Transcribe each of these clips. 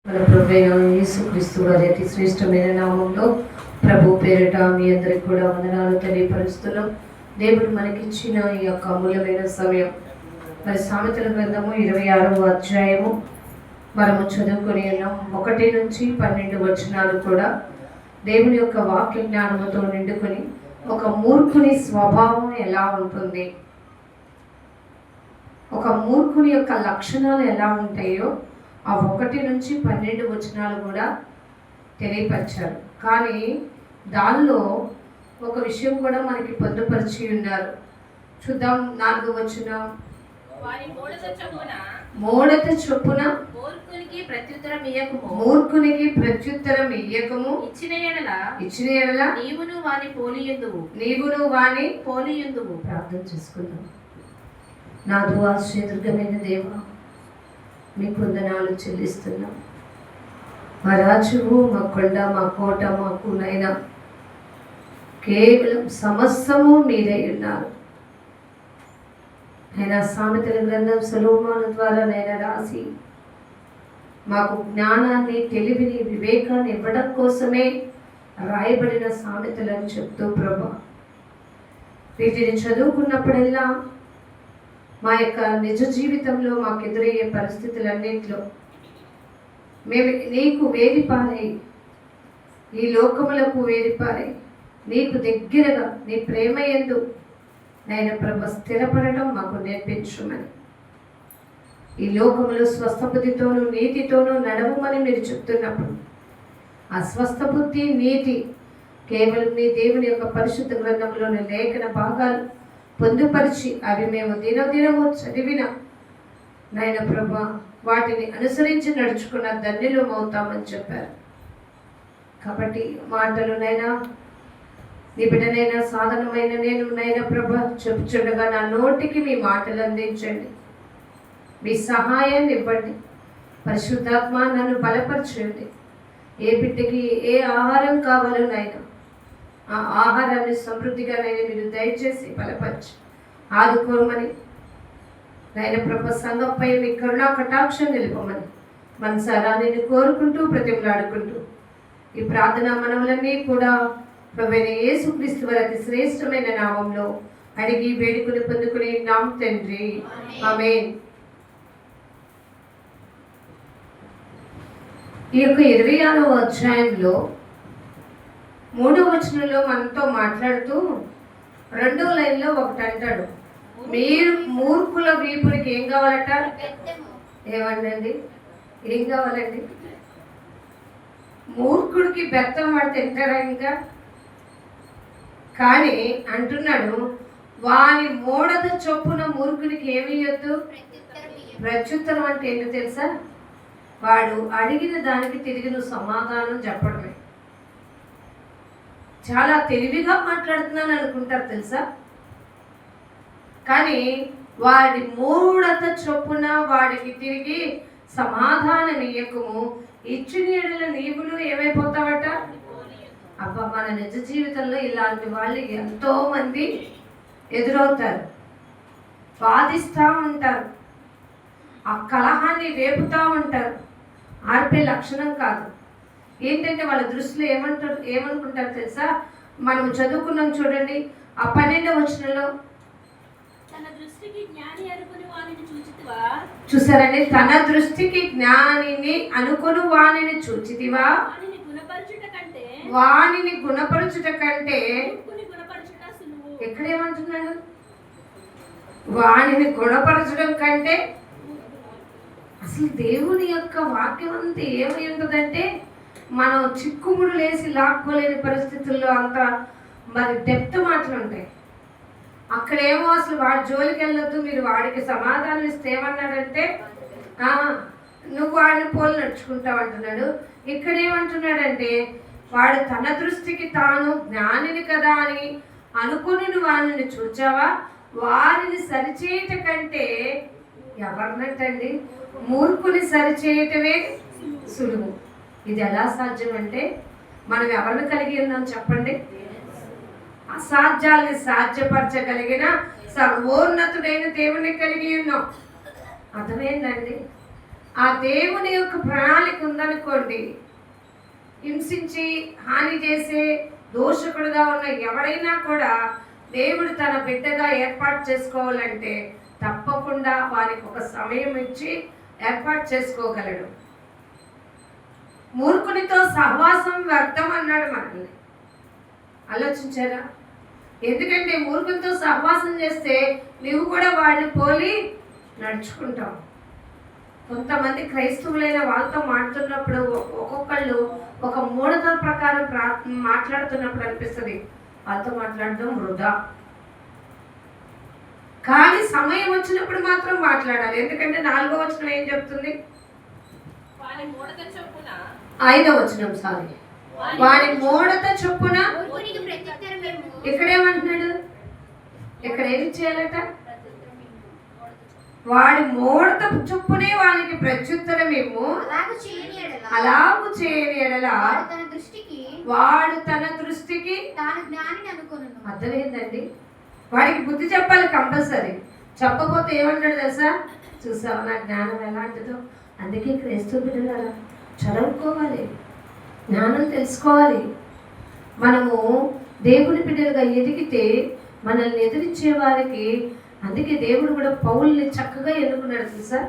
మన ప్రభువైన యేసుక్రీస్తు వారి అతి శ్రేష్టమైన నామంలో ప్రభు పేరిట మీ అందరికి కూడా వందనాలు తెలియపరుస్తున్నాం. దేవుడు మనకిచ్చిన ఈ యొక్క అమూల్యమైన సమయం మరి సామెతల గ్రంథము 26వ అధ్యాయము మనము చదువుకొని ఉన్నాం. 1 నుంచి 12 వచనాలు కూడా దేవుని యొక్క వాక్య జ్ఞానముతో నిండుకొని ఒక మూర్ఖుని స్వభావం ఎలా ఉంటుంది, ఒక మూర్ఖుని యొక్క లక్షణాలు ఎలా ఉంటాయో ఆ 1 నుంచి 12 వచనాలు కూడా తెలియపరిచారు. కానీ దానిలో ఒక విషయం కూడా మనకి పొందుపరిచి ఉన్నారు. చూద్దాం. 4వ వచనం, మూఢత చొప్పున మూర్ఖునికి ప్రత్యుత్తరం ఇయ్యకము, ఇచ్చిన ఎడల నీవును వాని పోలియుందువు. ప్రార్థన చేసుకుందాం. నాదు ఆశ్చర్యమైన దేవా, మీకు వందనాలు చెల్లిస్తున్నాం. మా రాజువు, మా కొండ, మా కోట, మాకు నైనా కేవలం సమస్తము మీరే ఉన్నారు. అయినా సామెతల గ్రంథం సొలొమోను ద్వారా నైనా రాసి మాకు జ్ఞానాన్ని, తెలివిని, వివేకాన్ని ఇవ్వడం కోసమే రాయబడిన సామెతలను చెప్తూ ప్రభా, వీటిని చదువుకున్నప్పుడల్లా మా యొక్క నిజ జీవితంలో మాకు ఎదురయ్యే పరిస్థితులన్నింటిలో మేము నీకు వేడిపారై, ఈ లోకములకు వేడిపారై నీకు దగ్గరగా నీ ప్రేమ యందు నైనా ప్రభ స్థిరపడటం మాకు నేర్పించమని, ఈ లోకములో స్వస్థబుద్ధితోనూ నీతితోనూ నడవమని మీరు చెప్తున్నప్పుడు ఆ స్వస్థబుద్ధి, నీతి కేవలం నీ దేవుని యొక్క పరిశుద్ధ గ్రంథంలోని లేఖన భాగాలు పొందుపరిచి అవి మేము దినదినము చదివిన నాయన ప్రభా వాటిని అనుసరించి నడుచుకున్న ధన్యులం అవుతామని చెప్పారు. కాబట్టి మాటలు నైనా నీ బిడ్డనైనా సాధనమైన నేను నైనా ప్రభా చెప్పుచుండగా నా నోటికి మీ మాటలు అందించండి, మీ సహాయాన్ని ఇవ్వండి. పరిశుద్ధాత్మ నన్ను బలపరచండి. ఏ బిడ్డకి ఏ ఆహారం కావాలో నైనా ఆ ఆహారాన్ని సమృద్ధిగా నైనా మీరు దయచేసి బలపరిచి ఆదుకోమని నైనా ప్రభ సంఘంపై మీ కరుణా కటాక్షం నిలుపమని మనసారా నేను కోరుకుంటూ బ్రతిమలాడుకుంటూ ఈ ప్రార్థనా మనములన్నీ కూడా ప్రభువైన యేసుక్రీస్తు వారి అతి శ్రేష్టమైన నామంలో అడిగి వేడుకుని పొందుకుని నామ తండ్రి, ఆమేన్. ఈ యొక్క 26వ అధ్యాయంలో 3వ వచనంలో మనతో మాట్లాడుతూ 2వ లైన్లో ఒకటి అంటాడు, మీరు మూర్ఖుల వీపునికి ఏం కావాలట? ఏమండి, ఏం కావాలండి? మూర్ఖుడికి బెత్తం వాడు తింటారా? ఇంకా కానీ అంటున్నాడు, వాని మూఢత చొప్పున మూర్ఖునికి ఏమి ఇయ్యొద్దు? ప్రత్యుత్తరం. అంటే ఏంటో తెలుసా? వాడు అడిగిన దానికి తిరిగి నువ్వు సమాధానం చెప్పడమే. చాలా తెలివిగా మాట్లాడుతున్నాను అనుకుంటారు తెలుసా, కానీ వాడి మూఢత చొప్పున వాడికి తిరిగి సమాధానం ఇయ్యకము, ఇచ్చిన ఎడల నీవులు ఏమైపోతావట? అబ్బా, మన నిజ జీవితంలో ఇలాంటి వాళ్ళు ఎంతో మంది ఎదురవుతారు, వాదిస్తూ ఉంటారు, ఆ కలహాన్ని రేపుతూ ఉంటారు. ఆర్పే లక్షణం కాదు. ఏంటంటే వాళ్ళ దృష్టిలో ఏమనుకుంటారు తెలుసా? మనం చదువుకున్నాం చూడండి, ఆ 12వ వచనంలో చూసారండి, తన దృష్టికి జ్ఞానిని అనుకుని వానిని చూచితివా, వానిని గుణపరచుట కంటే. ఎక్కడేమంటున్నాడు? వానిని గుణపరచడం కంటే. అసలు దేవుని యొక్క వాక్యం అంతా ఏమై ఉంటుందంటే, మనం చిక్కుముడు లేసి లాక్కోలేని పరిస్థితుల్లో అంత మరి డెప్త్ మాటలు ఉంటాయి. అక్కడేమో అసలు వాడి జోలికి వెళ్ళొద్దు, మీరు వాడికి సమాధానం ఇస్తే ఏమన్నాడంటే, నువ్వు వాడిని పోలు నడుచుకుంటావు అంటున్నాడు. ఇక్కడేమంటున్నాడంటే, వాడు తన దృష్టికి తాను జ్ఞానిని కదా అని అనుకుని నువ్వు వాడిని చూచావా, వారిని సరిచేయట కంటే. ఎవరినట్టండి? మూర్ఖుని సరిచేయటమే సులువు. ఇది ఎలా సాధ్యం అంటే, మనం ఎవరిని కలిగి ఉన్నాం చెప్పండి? అసాధ్యాల్ని సాధ్యపరచగలిగిన సర్వోన్నతుడైన దేవుని కలిగి ఉన్నాం. అర్థమైందండి? ఆ దేవుని యొక్క ప్రణాళిక ఉందనుకోండి, హింసించి హాని చేసే దోషకుడుగా ఉన్న ఎవరైనా కూడా దేవుడు తన బిడ్డగా ఏర్పాటు చేసుకోవాలంటే తప్పకుండా వారికి ఒక సమయం ఇచ్చి ఏర్పాటు చేసుకోగలడు. మూర్ఖునితో సహవాసం వ్యర్థం అన్నాడు మనల్ని. ఆలోచించారా? ఎందుకంటే మూర్ఖునితో సహవాసం చేస్తే నువ్వు కూడా వాడిని పోలి నడుచుకుంటావు. కొంతమంది క్రైస్తవులైన వాళ్ళతో మాట్లాడుతున్నప్పుడు ఒక్కొక్కళ్ళు ఒక మూఢత ప్రకారం మాట్లాడుతున్నప్పుడు అనిపిస్తుంది వాళ్ళతో మాట్లాడడం వృధా. కానీ సమయం వచ్చినప్పుడు మాత్రం మాట్లాడాలి. ఎందుకంటే 4వ వచనం ఏం చెప్తుంది? 5వ వచనం సారీ, వారి మూఢత చొప్పున. ఇక్కడేమంటున్నాడు? ఇక్కడ ఏమి చేయాలట? వాడి మూఢత చొప్పునే వానికి ప్రత్యుత్తరమేమో అలాగు చేయని ఎడల వాడు తన దృష్టికి అర్థమైందండి. వాడికి బుద్ధి చెప్పాలి కంపల్సరీ. చెప్పకపోతే ఏమంటాడు తెలుసా? చూసావు నా జ్ఞానం ఎలాంటిదో. అందుకే క్రైస్తవ బిడ్డలు చదువుకోవాలి, జ్ఞానం తెలుసుకోవాలి. మనము దేవుని బిడ్డలుగా ఎదిగితే మనల్ని ఎదిరించే వారికి, అందుకే దేవుడు కూడా పౌల్ని చక్కగా ఎన్నుకున్నాడు తెలుసా.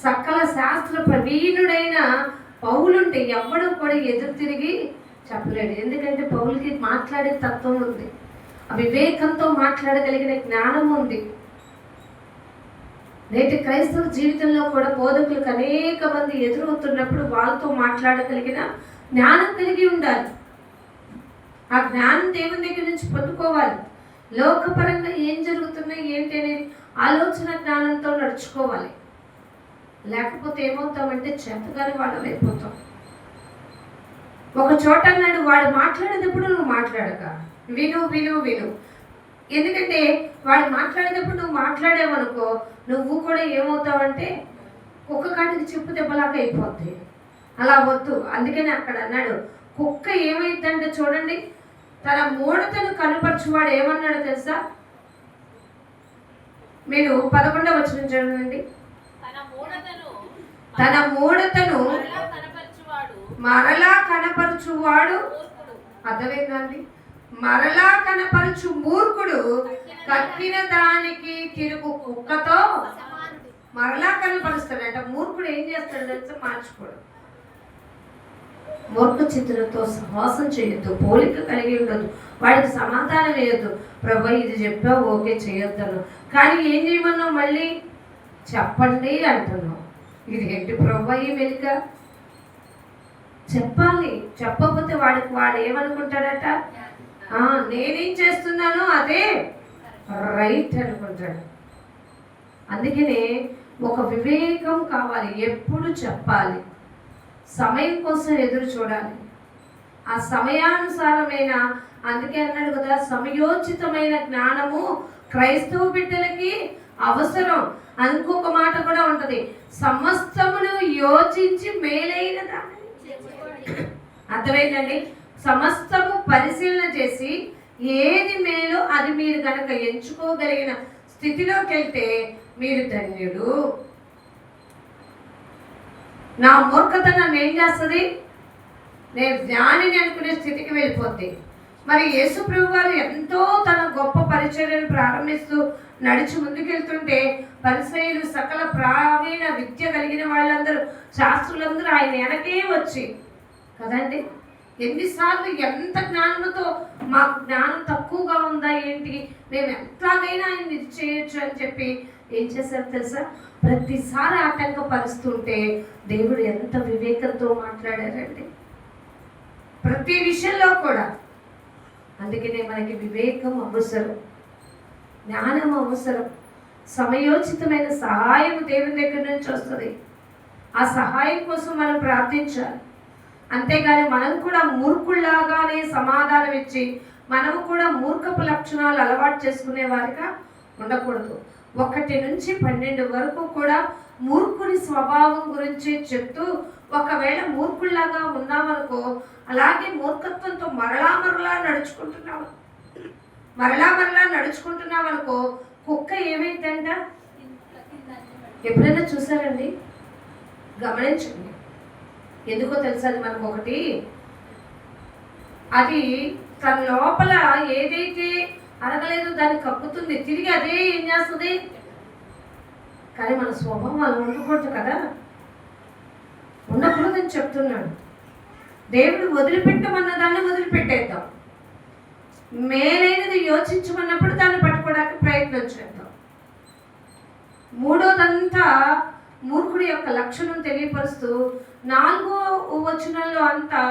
సకల శాస్త్ర ప్రవీణుడైన పౌలుంటే ఎవడు కూడా ఎదురు తిరిగి చెప్పలేడు. ఎందుకంటే పౌలుకి మాట్లాడే తత్వం ఉంది, వివేకంతో మాట్లాడగలిగిన జ్ఞానం ఉంది. నేటి క్రైస్తవ జీవితంలో కూడా బోధకులకు అనేక మంది ఎదురవుతున్నప్పుడు వాళ్ళతో మాట్లాడగలిగిన జ్ఞానం కలిగి ఉండాలి. ఆ జ్ఞానం దేవుని దగ్గర నుంచి పొందుకోవాలి. లోకపరంగా ఏం జరుగుతున్నాయి ఏంటి అనేది ఆలోచన జ్ఞానంతో నడుచుకోవాలి. లేకపోతే ఏమవుతామంటే చేతగానే వాళ్ళం అయిపోతాం. ఒక చోట అన్నాడు, వాడు మాట్లాడేటప్పుడు నువ్వు మాట్లాడక విను విను విను. ఎందుకంటే వాడు మాట్లాడేటప్పుడు నువ్వు మాట్లాడేవనుకో నువ్వు కూడా ఏమవుతావంటే కుక్క కాటికి చెప్పు దెబ్బలాగా అయిపోద్ది. అలా వద్దు. అందుకని అక్కడ అన్నాడు, కుక్క ఏమైందంటే చూడండి, తన మూఢతను కనుపరచువాడు ఏమన్నాడు తెలుసా? మీరు 11వ వచనం చూడండి. తన మూఢతను మరలా కనపరచువాడు. అర్థమైందండి? మరలా కనపరచు మూర్ఖుడు కక్కిన దానికి తిరుగు కుక్కతో మరలా కనపరుస్తాడంట. మూర్ఖుడు ఏం చేస్తాడంటే మార్చుకోడు. మూర్ఖ చిత్తులతో సహవాసం చేయొద్దు, పోలిక కలిగి ఉండదు, వాడికి సమాధానం వేయొద్దు. ప్రభు ఇది చెప్పావు, ఓకే చేయొద్దను, కానీ ఏం చేయమన్నావు? మళ్ళీ చెప్పండి అంటున్నావు. ఇది ఏంటి ప్రభు? ఈ వెనుక చెప్పాలి. చెప్పకపోతే వాడు ఏమనుకుంటాడట? నేనేం చేస్తున్నానో అదే రైట్ అనుకుంటాడు. అందుకనే ఒక వివేకం కావాలి. ఎప్పుడు చెప్పాలి, సమయం కోసం ఎదురు చూడాలి. ఆ సమయానుసారమైన, అందుకే అన్నాడు కదా, సమయోచితమైన జ్ఞానము క్రైస్తవ బిడ్డలకి అవసరం. ఇంకొక మాట కూడా ఉంటది, సమస్తమును యోచించి మేలైన దాన్ని. అర్థమైందండి? సమస్తము పరిశీలన చేసి ఏది మేలో అది మీరు కనుక ఎంచుకోగలిగిన స్థితిలోకి వెళ్తే మీరు ధన్యుడు. నా మూర్ఖతనం ఏం చేస్తుంది? నేను జ్ఞానిని అనుకునే స్థితికి వెళ్ళిపోద్ది. మరి యేసు ప్రభు వారు ఎంతో తన గొప్ప పరిచర్యను ప్రారంభిస్తూ నడిచి ముందుకెళ్తుంటే పరిసయ్యులు, సకల ప్రావీణ విద్య కలిగిన వాళ్ళందరూ, శాస్త్రులందరూ ఆయన వెనకే వచ్చి కదండి. ఎన్నిసార్లు ఎంత జ్ఞానంతో మాకు జ్ఞానం తక్కువగా ఉందా ఏంటి, మేము ఎంతగానైనా ఆయన ఇది చేయొచ్చు అని చెప్పి ఏం చేశారు తెలుసా? ప్రతిసారి ఆటంకపరుస్తుంటే దేవుడు ఎంత వివేకంతో మాట్లాడారండి ప్రతి విషయంలో కూడా. అందుకనే మనకి వివేకం అవసరం, జ్ఞానం అవసరం. సమయోచితమైన సహాయం దేవుని దగ్గర నుంచి వస్తుంది. ఆ సహాయం కోసం మనం ప్రార్థించాలి. అంతేగాని మనం కూడా మూర్ఖుల్లాగానే సమాధానం ఇచ్చి మనము కూడా మూర్ఖపు లక్షణాలు అలవాటు చేసుకునే వారిగా ఉండకూడదు. 1 నుంచి 12 వరకు కూడా మూర్ఖుని స్వభావం గురించి చెప్తూ, ఒకవేళ మూర్ఖుల్లాగా ఉన్నామనుకో, అలాగే మూర్ఖత్వంతో మరలా నడుచుకుంటున్నామనుకో కుక్క ఏమైందంట? ఎప్పుడైనా చూసారండి? గమనించండి. ఎందుకో తెలుసా, అది మనకు ఒకటి, అది తన లోపల ఏదైతే అరగలేదో దాన్ని కప్పుతుంది, తిరిగి అదే ఏం చేస్తుంది. కానీ మన స్వభావం అలా ఉండకూడదు కదా, ఉండకూడదని చెప్తున్నాడు. దేవుడు వదిలిపెట్టమన్న దాన్ని వదిలిపెట్టేద్దాం, మేలైనది యోచించమన్నప్పుడు దాన్ని పట్టుకోవడానికి ప్రయత్నం చేద్దాం. మూడోదంతా మూర్ఖుడి యొక్క లక్షణం తెలియపరుస్తూ 4వ వచనంలో అంతా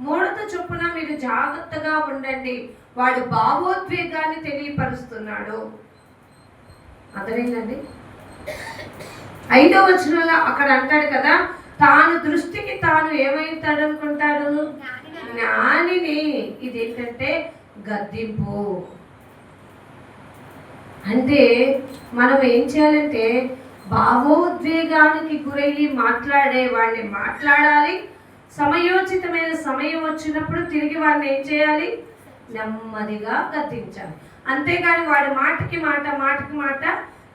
మూడత చొప్పున మీరు జాగ్రత్తగా ఉండండి, వాడు భావోద్వేగాన్ని తెలియపరుస్తున్నాడు. అర్థమైందండి? 5వ వచనంలో అక్కడ అంటాడు కదా, తాను దృష్టికి తాను ఏమైతాడు అనుకుంటాడు, జ్ఞానిని. ఇదేంటంటే గద్దింపు. అంటే మనం ఏం చేయాలంటే భావోద్వేగానికి గురయ్యి మాట్లాడే వాడిని మాట్లాడాలి, సమయోచితమైన సమయం వచ్చినప్పుడు తిరిగి వాడిని ఏం చేయాలి, నెమ్మదిగా గద్దించాలి. అంతేగాని వాడి మాటకి మాట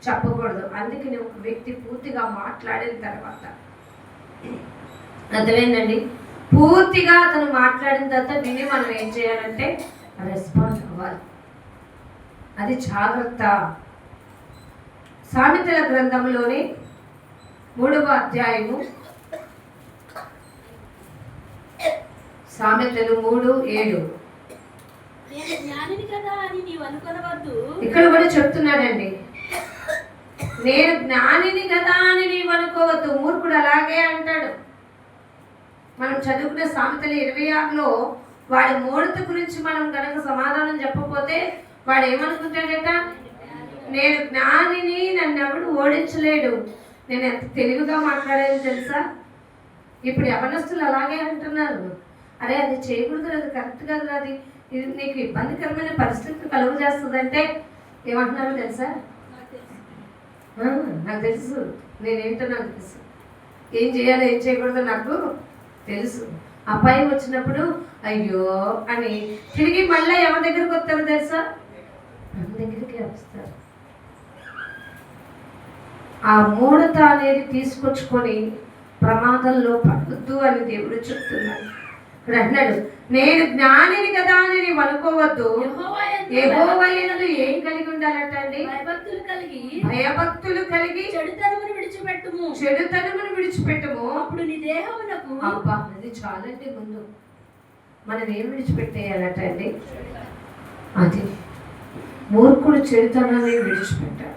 చెప్పకూడదు. అందుకని ఒక వ్యక్తి పూర్తిగా మాట్లాడిన తర్వాత, అర్థమైందండి, పూర్తిగా అతను మాట్లాడిన తర్వాత విని మనం ఏం చేయాలంటే రెస్పాన్స్ అవ్వాలి. అది జాగ్రత్త. సామెతల గ్రంథంలోని 3వ అధ్యాయము, సామెతలు 3:7. ఇక్కడ కూడా చెప్తున్నాడండి, నేను జ్ఞానిని కదా అని నీవు అనుకోవద్దు. మూర్ఖుడు అలాగే అంటాడు. మనం చదువుకున్న సామెతలు 26లో వాడి మూఢత గురించి మనం కనుక సమాధానం చెప్పకపోతే వాడు ఏమనుకుంటాడట, నేను జ్ఞానిని, నన్ను ఎవడు ఓడించలేడు. నేను ఎంత తెలివిగా మాట్లాడాను తెలుసా. ఇప్పుడు యవనస్తులు అలాగే అంటున్నారు, అరే అది చేయకూడదు, అది కరెక్ట్ కాదు, అది ఇది నీకు ఇబ్బందికరమైన పరిస్థితులు కలుగు చేస్తుందంటే ఏమంటున్నారో తెలుసా. నాకు తెలుసు, నేనేంటో నాకు తెలుసు, ఏం చేయాలో ఏం చేయకూడదో నాకు తెలుసు. అపాయం వచ్చినప్పుడు అయ్యో అని తిరిగి మళ్ళీ ఎవరి దగ్గరికి వస్తారు తెలుసా, మన దగ్గరికి వస్తారు. ఆ మూఢత అనేది తీసుకొచ్చుకొని ప్రమాదంలో పడవద్దు అని దేవుడు చెప్తున్నాడు. ఇక్కడ అన్నాడు, నేను జ్ఞానిని కదా అని నీవు అనుకోవద్దు. యెహోవా యందు ఏం కలిగి ఉండాలట అండి, భయభక్తులు కలిగి చెడుతనమును విడిచిపెట్టుము. అప్పుడు నీ దేహమునకు, అబ్బా అది చాలండి. ముందు మనం ఏం విడిచిపెట్టేయాలట అండి, అది మూర్ఖుడు చెడుతనాన్ని విడిచిపెట్టాడు.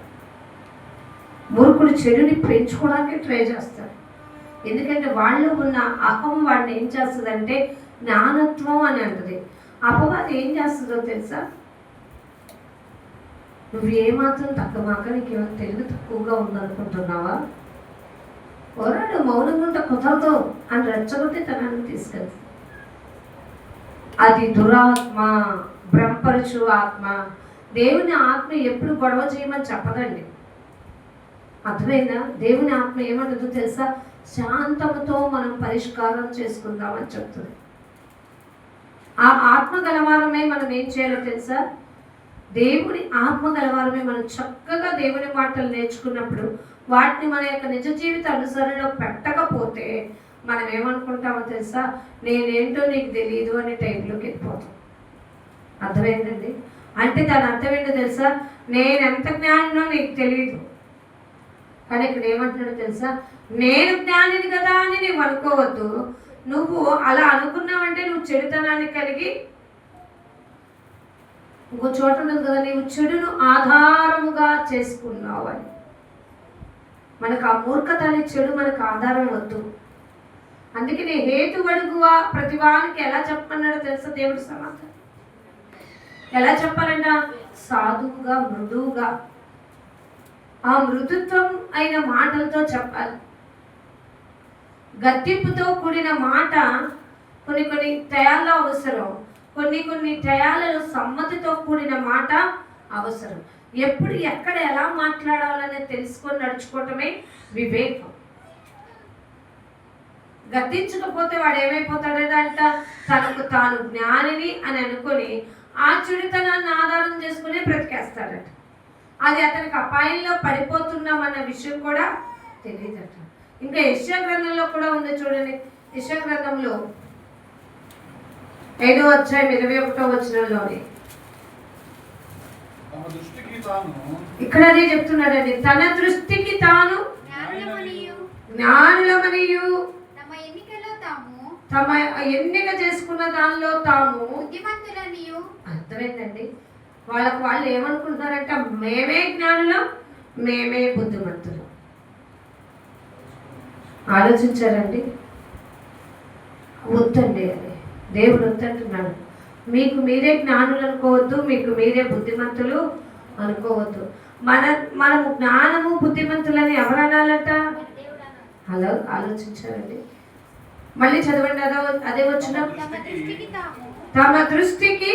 మూర్ఖుడు చెడుని పెంచుకోవడానికి ట్రై చేస్తాడు. ఎందుకంటే వాళ్ళు ఉన్న అహం వాడిని ఏం చేస్తుందంటే జ్ఞానత్వం అని అంటది. అపవాది ఏం చేస్తుందో తెలుసా, నువ్వు ఏమాత్రం తక్కువమాక, నీకేమైనా తెలివి తక్కువగా ఉందనుకుంటున్నావా, పోరాడు, మౌనంగా ఉంటే కుదరదు అని రెచ్చగొట్టి తనాన్ని తీసుకెళ్తుంది. అది దురాత్మ, భ్రమపరచు ఆత్మ. దేవుని ఆత్మ ఎప్పుడు గొడవ చేయమని చెప్పదండి, అర్థమైందా. దేవుని ఆత్మ ఏమంటుందో తెలుసా, శాంతముతో మనం పరిష్కారం చేసుకుందామని చెప్తుంది. ఆ ఆత్మ గలవారమే మనం ఏం చేయాలో తెలుసా, దేవుని ఆత్మ గలవారమే మనం చక్కగా దేవుని మాటలు నేర్చుకున్నప్పుడు వాటిని మన యొక్క నిజ జీవిత అనుసరణలో పెట్టకపోతే మనం ఏమనుకుంటామో తెలుసా, నేనేంటో నీకు తెలియదు అనే టైంలోకి వెళ్ళిపోతాం. అర్థమైందండి. అంటే దాని అర్థం ఏంటో తెలుసా, నేను ఎంత జ్ఞానినో నీకు తెలియదు. కానీ ఇక్కడ ఏమంటున్నాడో తెలుసా, నేను జ్ఞానిని కదా అని నీవు అనుకోవద్దు. నువ్వు అలా అనుకున్నావంటే నువ్వు చెడుతనాన్ని కలిగి, ఇంకో చోట ఉండదు కదా, నీవు చెడును ఆధారముగా చేసుకున్నావు అని. మనకు ఆ మూర్ఖత అనే చెడు మనకు ఆధారం వద్దు. అందుకని హేతువడుగువా ప్రతివానికి ఎలా చెప్పన్నాడో తెలుసా దేవుడు సమాధానం. ఎలా చెప్పాలంట, సాధువుగా, మృదువుగా, ఆ మృదుత్వం అయిన మాటలతో చెప్పాలి. గద్దింపుతో కూడిన మాట కొన్ని టయాల్లో అవసరం, కొన్ని టయాలలో సమ్మతితో కూడిన మాట అవసరం. ఎప్పుడు ఎక్కడ ఎలా మాట్లాడాలని తెలుసుకొని నడుచుకోవటమే వివేకం. గద్దించకపోతే వాడు ఏమైపోతాడంట, తనకు తాను జ్ఞానిని అని అనుకొని ఆ చెడుతనాన్ని ఆధారం చేసుకునే బ్రతికేస్తాడట. అది అతనికి అపాయంలో పడిపోతున్నామన్న విషయం కూడా తెలియదట. ఇంకా యెషయా గ్రంథంలో కూడా ఉంది చూడండి. యెషయా గ్రంథంలో 5వ అధ్యాయం 21వ వచనంలోని ఇక్కడ అదే చెప్తున్నాడండి. తన దృష్టికి తాను జ్ఞానులమనియు తమ ఎన్నిక చేసుకున్న దానిలో తాము బుద్ధిమంతులనియు. అర్థమైందండి. వాళ్ళు ఏమనుకుంటున్నారంటే మేమే జ్ఞానులం, మేమే బుద్ధిమంతులం. ఆలోచించారండి? వద్దండి, అది దేవుడు వద్దంటున్నాడు. మీకు మీరే జ్ఞానులు అనుకోవద్దు, మీకు మీరే బుద్ధిమంతులు అనుకోవద్దు. మనము జ్ఞానము బుద్ధిమంతులని ఎవరు అనాలట? అలా ఆలోచించారండి. మళ్ళీ చదవండి. అదే వచ్చిన తమ దృష్టికి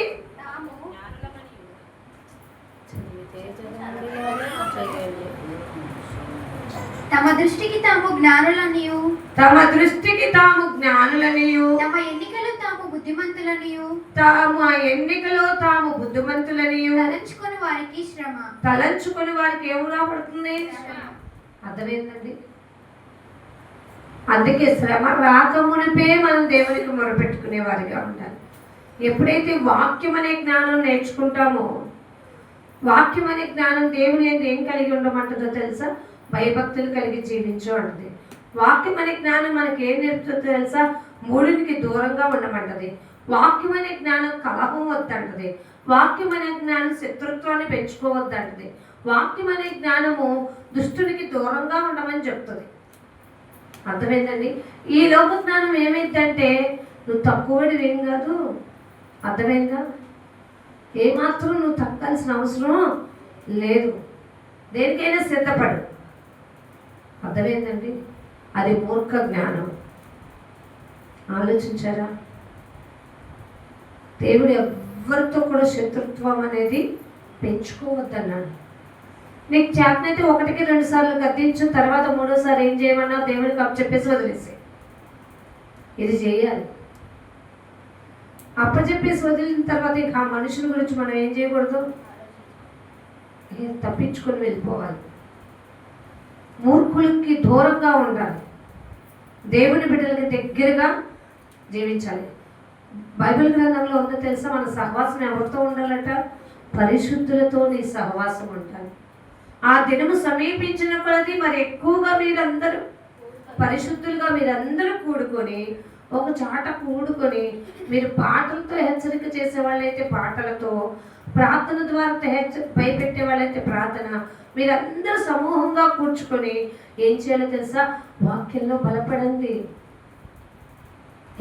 తమ దృష్టికి తాము జ్ఞానులనియు, తమ దృష్టికి తాము జ్ఞానులనియు, తమ ఎన్నికలో తాము బుద్ధిమంతులనియు, తాము ఆ ఎన్నికలో తాము బుద్ధిమంతులనియు తలంచుకొని వారికి శ్రమ. తలంచుకొని వారికి ఏం రాబడుతుంది? అర్థమైందండి. అందుకే శ్రమ రాకమునిపే మనం దేవునికి మొరపెట్టుకునే వారిగా ఉండాలి. ఎప్పుడైతే వాక్యం అనే జ్ఞానం నేర్చుకుంటామో, వాక్యం అనే జ్ఞానం దేవుని ఏం కలిగి ఉండమంటుందో తెలుసా? భయభక్తులు కలిగి జీవించు అంటది. వాక్యం అనే జ్ఞానం మనకి ఏం నేర్పుతుందో తెలుసా? మూడునికి దూరంగా ఉండమంటది. వాక్యం అనే జ్ఞానం కలహం వద్దంటది. వాక్యం అనే జ్ఞానం శత్రుత్వాన్ని పెంచుకోవద్దంటది. వాక్యం అనే జ్ఞానము దుష్టునికి దూరంగా ఉండమని చెప్తుంది. అర్థమైందండి? ఈ లోక జ్ఞానం ఏమైందంటే నువ్వు తక్కువడివి ఏం కాదు. అర్థమైందా? ఏమాత్రం నువ్వు తక్కాల్సిన అవసరం లేదు. దేనికైనా సిద్ధపడు. అర్థమైందండి? అది మూర్ఖ జ్ఞానం. ఆలోచించారా? దేవుడు ఎవరితో కూడా శత్రుత్వం అనేది పెంచుకోవద్దన్నాడు. నీకు చేతనైతే 1కి 2 సార్లు గద్దించు, తర్వాత 3వసారి ఏం చేయమన్నా దేవుడికి అప్పచెప్పేసి వదిలేసి ఇది చేయాలి. అప్పచెప్పేసి వదిలిన తర్వాత ఇక ఆ మనుషుల గురించి మనం ఏం చేయకూడదు, తప్పించుకొని వెళ్ళిపోవాలి. మూర్ఖులకి దూరంగా ఉండాలి. దేవుని బిడ్డలకి దగ్గరగా జీవించాలి. బైబిల్ గ్రంథంలో ఉందో తెలుసా? మన సహవాసం ఎవరితో ఉండాలట? పరిశుద్ధులతో నీ సహవాసం ఉండాలి. ఆ దినము సమీపించిన కొలది మరి ఎక్కువగా మీరందరూ పరిశుద్ధులుగా మీరందరూ కూడుకొని ఒక చాట కూడుకొని, మీరు పాటలతో హెచ్చరిక చేసే వాళ్ళైతే పాటలతో, ప్రార్థన ద్వారా భయపెట్టే వాళ్ళైతే ప్రార్థన, మీరందరూ సమూహంగా కూర్చుకొని ఏం చేయాలో తెలుసా? వాక్యంలో బలపడండి.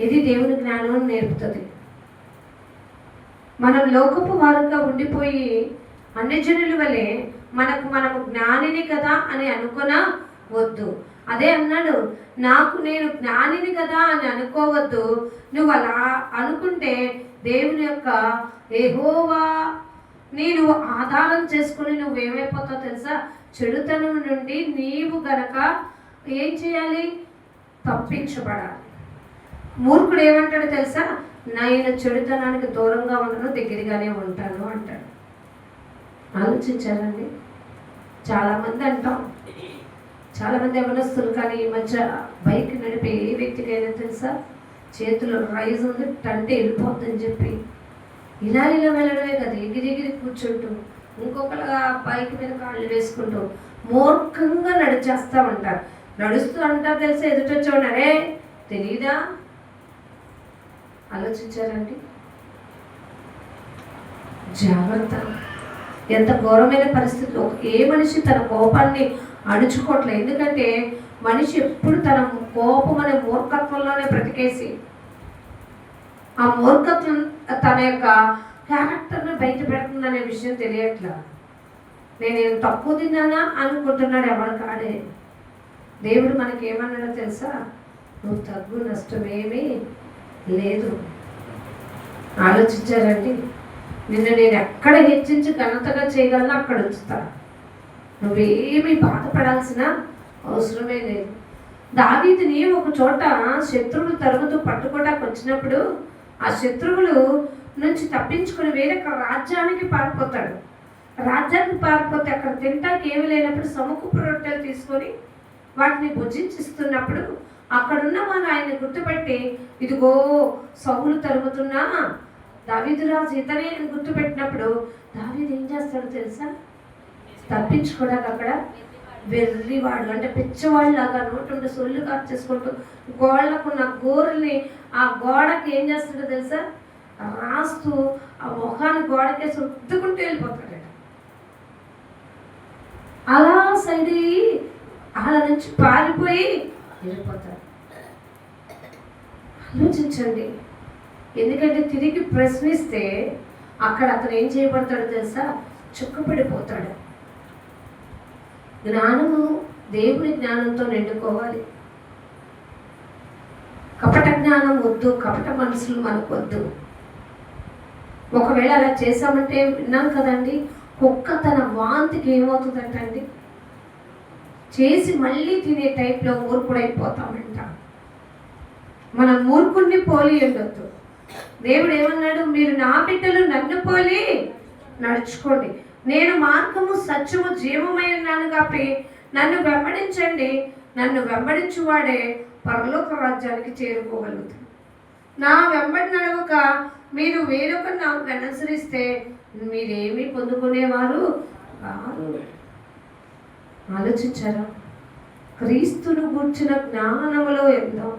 ఇది దేవుని జ్ఞానం నేర్పుతుంది. మనం లోకపు వారుగా ఉండిపోయి అన్యజనుల వలె మనము జ్ఞానిని కదా అని అనుకున వద్దు. అదే అన్నాడు, నేను జ్ఞానిని కదా అని అనుకోవద్దు. నువ్వు అలా అనుకుంటే దేవుని యొక్క యెహోవా నేను ఆధారం చేసుకుని నువ్వేమైపోతావు తెలుసా? చెడుతనం నుండి నీవు గనక ఏం చేయాలి? తప్పించబడాలి. మూర్ఖుడు ఏమంటాడు తెలుసా? నేను చెడుతనానికి దూరంగా ఉండను, దగ్గరగానే ఉంటాను అంటాడు. ఆలోచించారండి? చాలామంది అంటాం, చాలామంది యవనస్తులు కానీ ఈ మధ్య బైక్ నడిపే ఏ వ్యక్తికైనా తెలుసా? చేతిలో రైజ్ ఉంది, టంటే వెళ్ళిపోద్దని చెప్పి ఇలా వెళ్ళడమే కదా, ఎగిరి కూర్చుంటూ ఇంకొకలా బైక్ మీద కాళ్ళు వేసుకుంటూ మూర్ఖంగా నడిచేస్తూ ఉంటారు. నడుస్తూ అంటారు తెలుసా? ఎదుటొచ్చేవాడు అరే తెలీదా? ఆలోచించారండి? జాగ్రత్త. ఎంత ఘోరమైన పరిస్థితుల్లో ఏ మనిషి తన కోపాన్ని అణుచుకోవట్లేదు. ఎందుకంటే మనిషి ఎప్పుడు తన కోపం అనే మూర్ఖత్వంలోనే బ్రతికేసి ఆ మూర్ఖత్వం తన యొక్క క్యారెక్టర్ని బయట పెడుతుందనే విషయం తెలియట్లా. నేనేం తక్కువ తిన్నానా అనుకుంటున్నాడు ఎవరు కాడే. దేవుడు మనకేమన్నాడో తెలుసా? నువ్వు తగ్గు, నష్టమేమీ లేదు. ఆలోచించారండి? నిన్ను నేను ఎక్కడ హెచ్చించి ఘనతగా చేయగలను అక్కడ ఉంచుతా. నువ్వేమీ బాధపడాల్సిన అవసరమే లేదు. దావీదుని ఒక చోట శత్రువులు తరుగుతూ పట్టుకోవడానికి వచ్చినప్పుడు ఆ శత్రువులు నుంచి తప్పించుకుని వేరొక రాజ్యానికి పారిపోతాడు. రాజ్యానికి పారిపోతే అక్కడ తింటానికి ఏమి లేనప్పుడు సముఖపు రొట్టెలు తీసుకొని వాటిని భుజించిస్తున్నప్పుడు అక్కడున్న వారు ఆయన గుర్తుపెట్టి, ఇదిగో సౌలు తరుముతున్నా దావీదు రాజు ఇతనే అని గుర్తుపెట్టినప్పుడు దావీదు ఏం చేస్తాడో తెలుసా? తప్పించుకోవడానికి అక్కడ వెర్రివాడు, అంటే పిచ్చవాళ్ళలాగా నోటుండి సొల్లు కార్చేసుకుంటూ గోళ్ళకున్న గోరుని ఆ గోడకి ఏం చేస్తాడో తెలుసా? రాస్తూ ఆ మొహాన్ని గోడకేసి రుద్దుకుంటూ వెళ్ళిపోతాడట. అలా సైడ్ అయ్యి అలా నుంచి పారిపోయి వెళ్ళిపోతాడు. ఆలోచించండి. ఎందుకంటే తిరిగి ప్రశ్నిస్తే అక్కడ అతను ఏం చేయబడతాడో తెలుసా? చుక్కపడిపోతాడు. జ్ఞానము దేవుని జ్ఞానంతో నిండుకోవాలి. కపట జ్ఞానం వద్దు, కపట మనసులు మనకు వద్దు. ఒకవేళ అలా చేసామంటే విన్నాం కదండి, కుక్క తన వాంతికి ఏమవుతుందంటండి, చేసి మళ్ళీ తినే టైప్లో మూర్ఖుడైపోతామంట. మనం మూర్ఖుడిని పోలి ఉండొద్దు. దేవుడు ఏమన్నాడు? మీరు నా బిడ్డలు నన్ను పోలి నడుచుకోండి, నేను మార్గము సత్యము జీవమై ఉన్నాను కాబట్టి నన్ను వెంబడించండి, నన్ను వెంబడించువాడే పరలోక రాజ్యానికి చేరుకోగలుగుతాడు. నా వెంబడి నడవక మీరు వేరొకరిని అనుసరిస్తే మీరేమీ పొందుకునేవారు కాదు. ఆలోచించారా? క్రీస్తును గూర్చిన జ్ఞానములో ఎంతో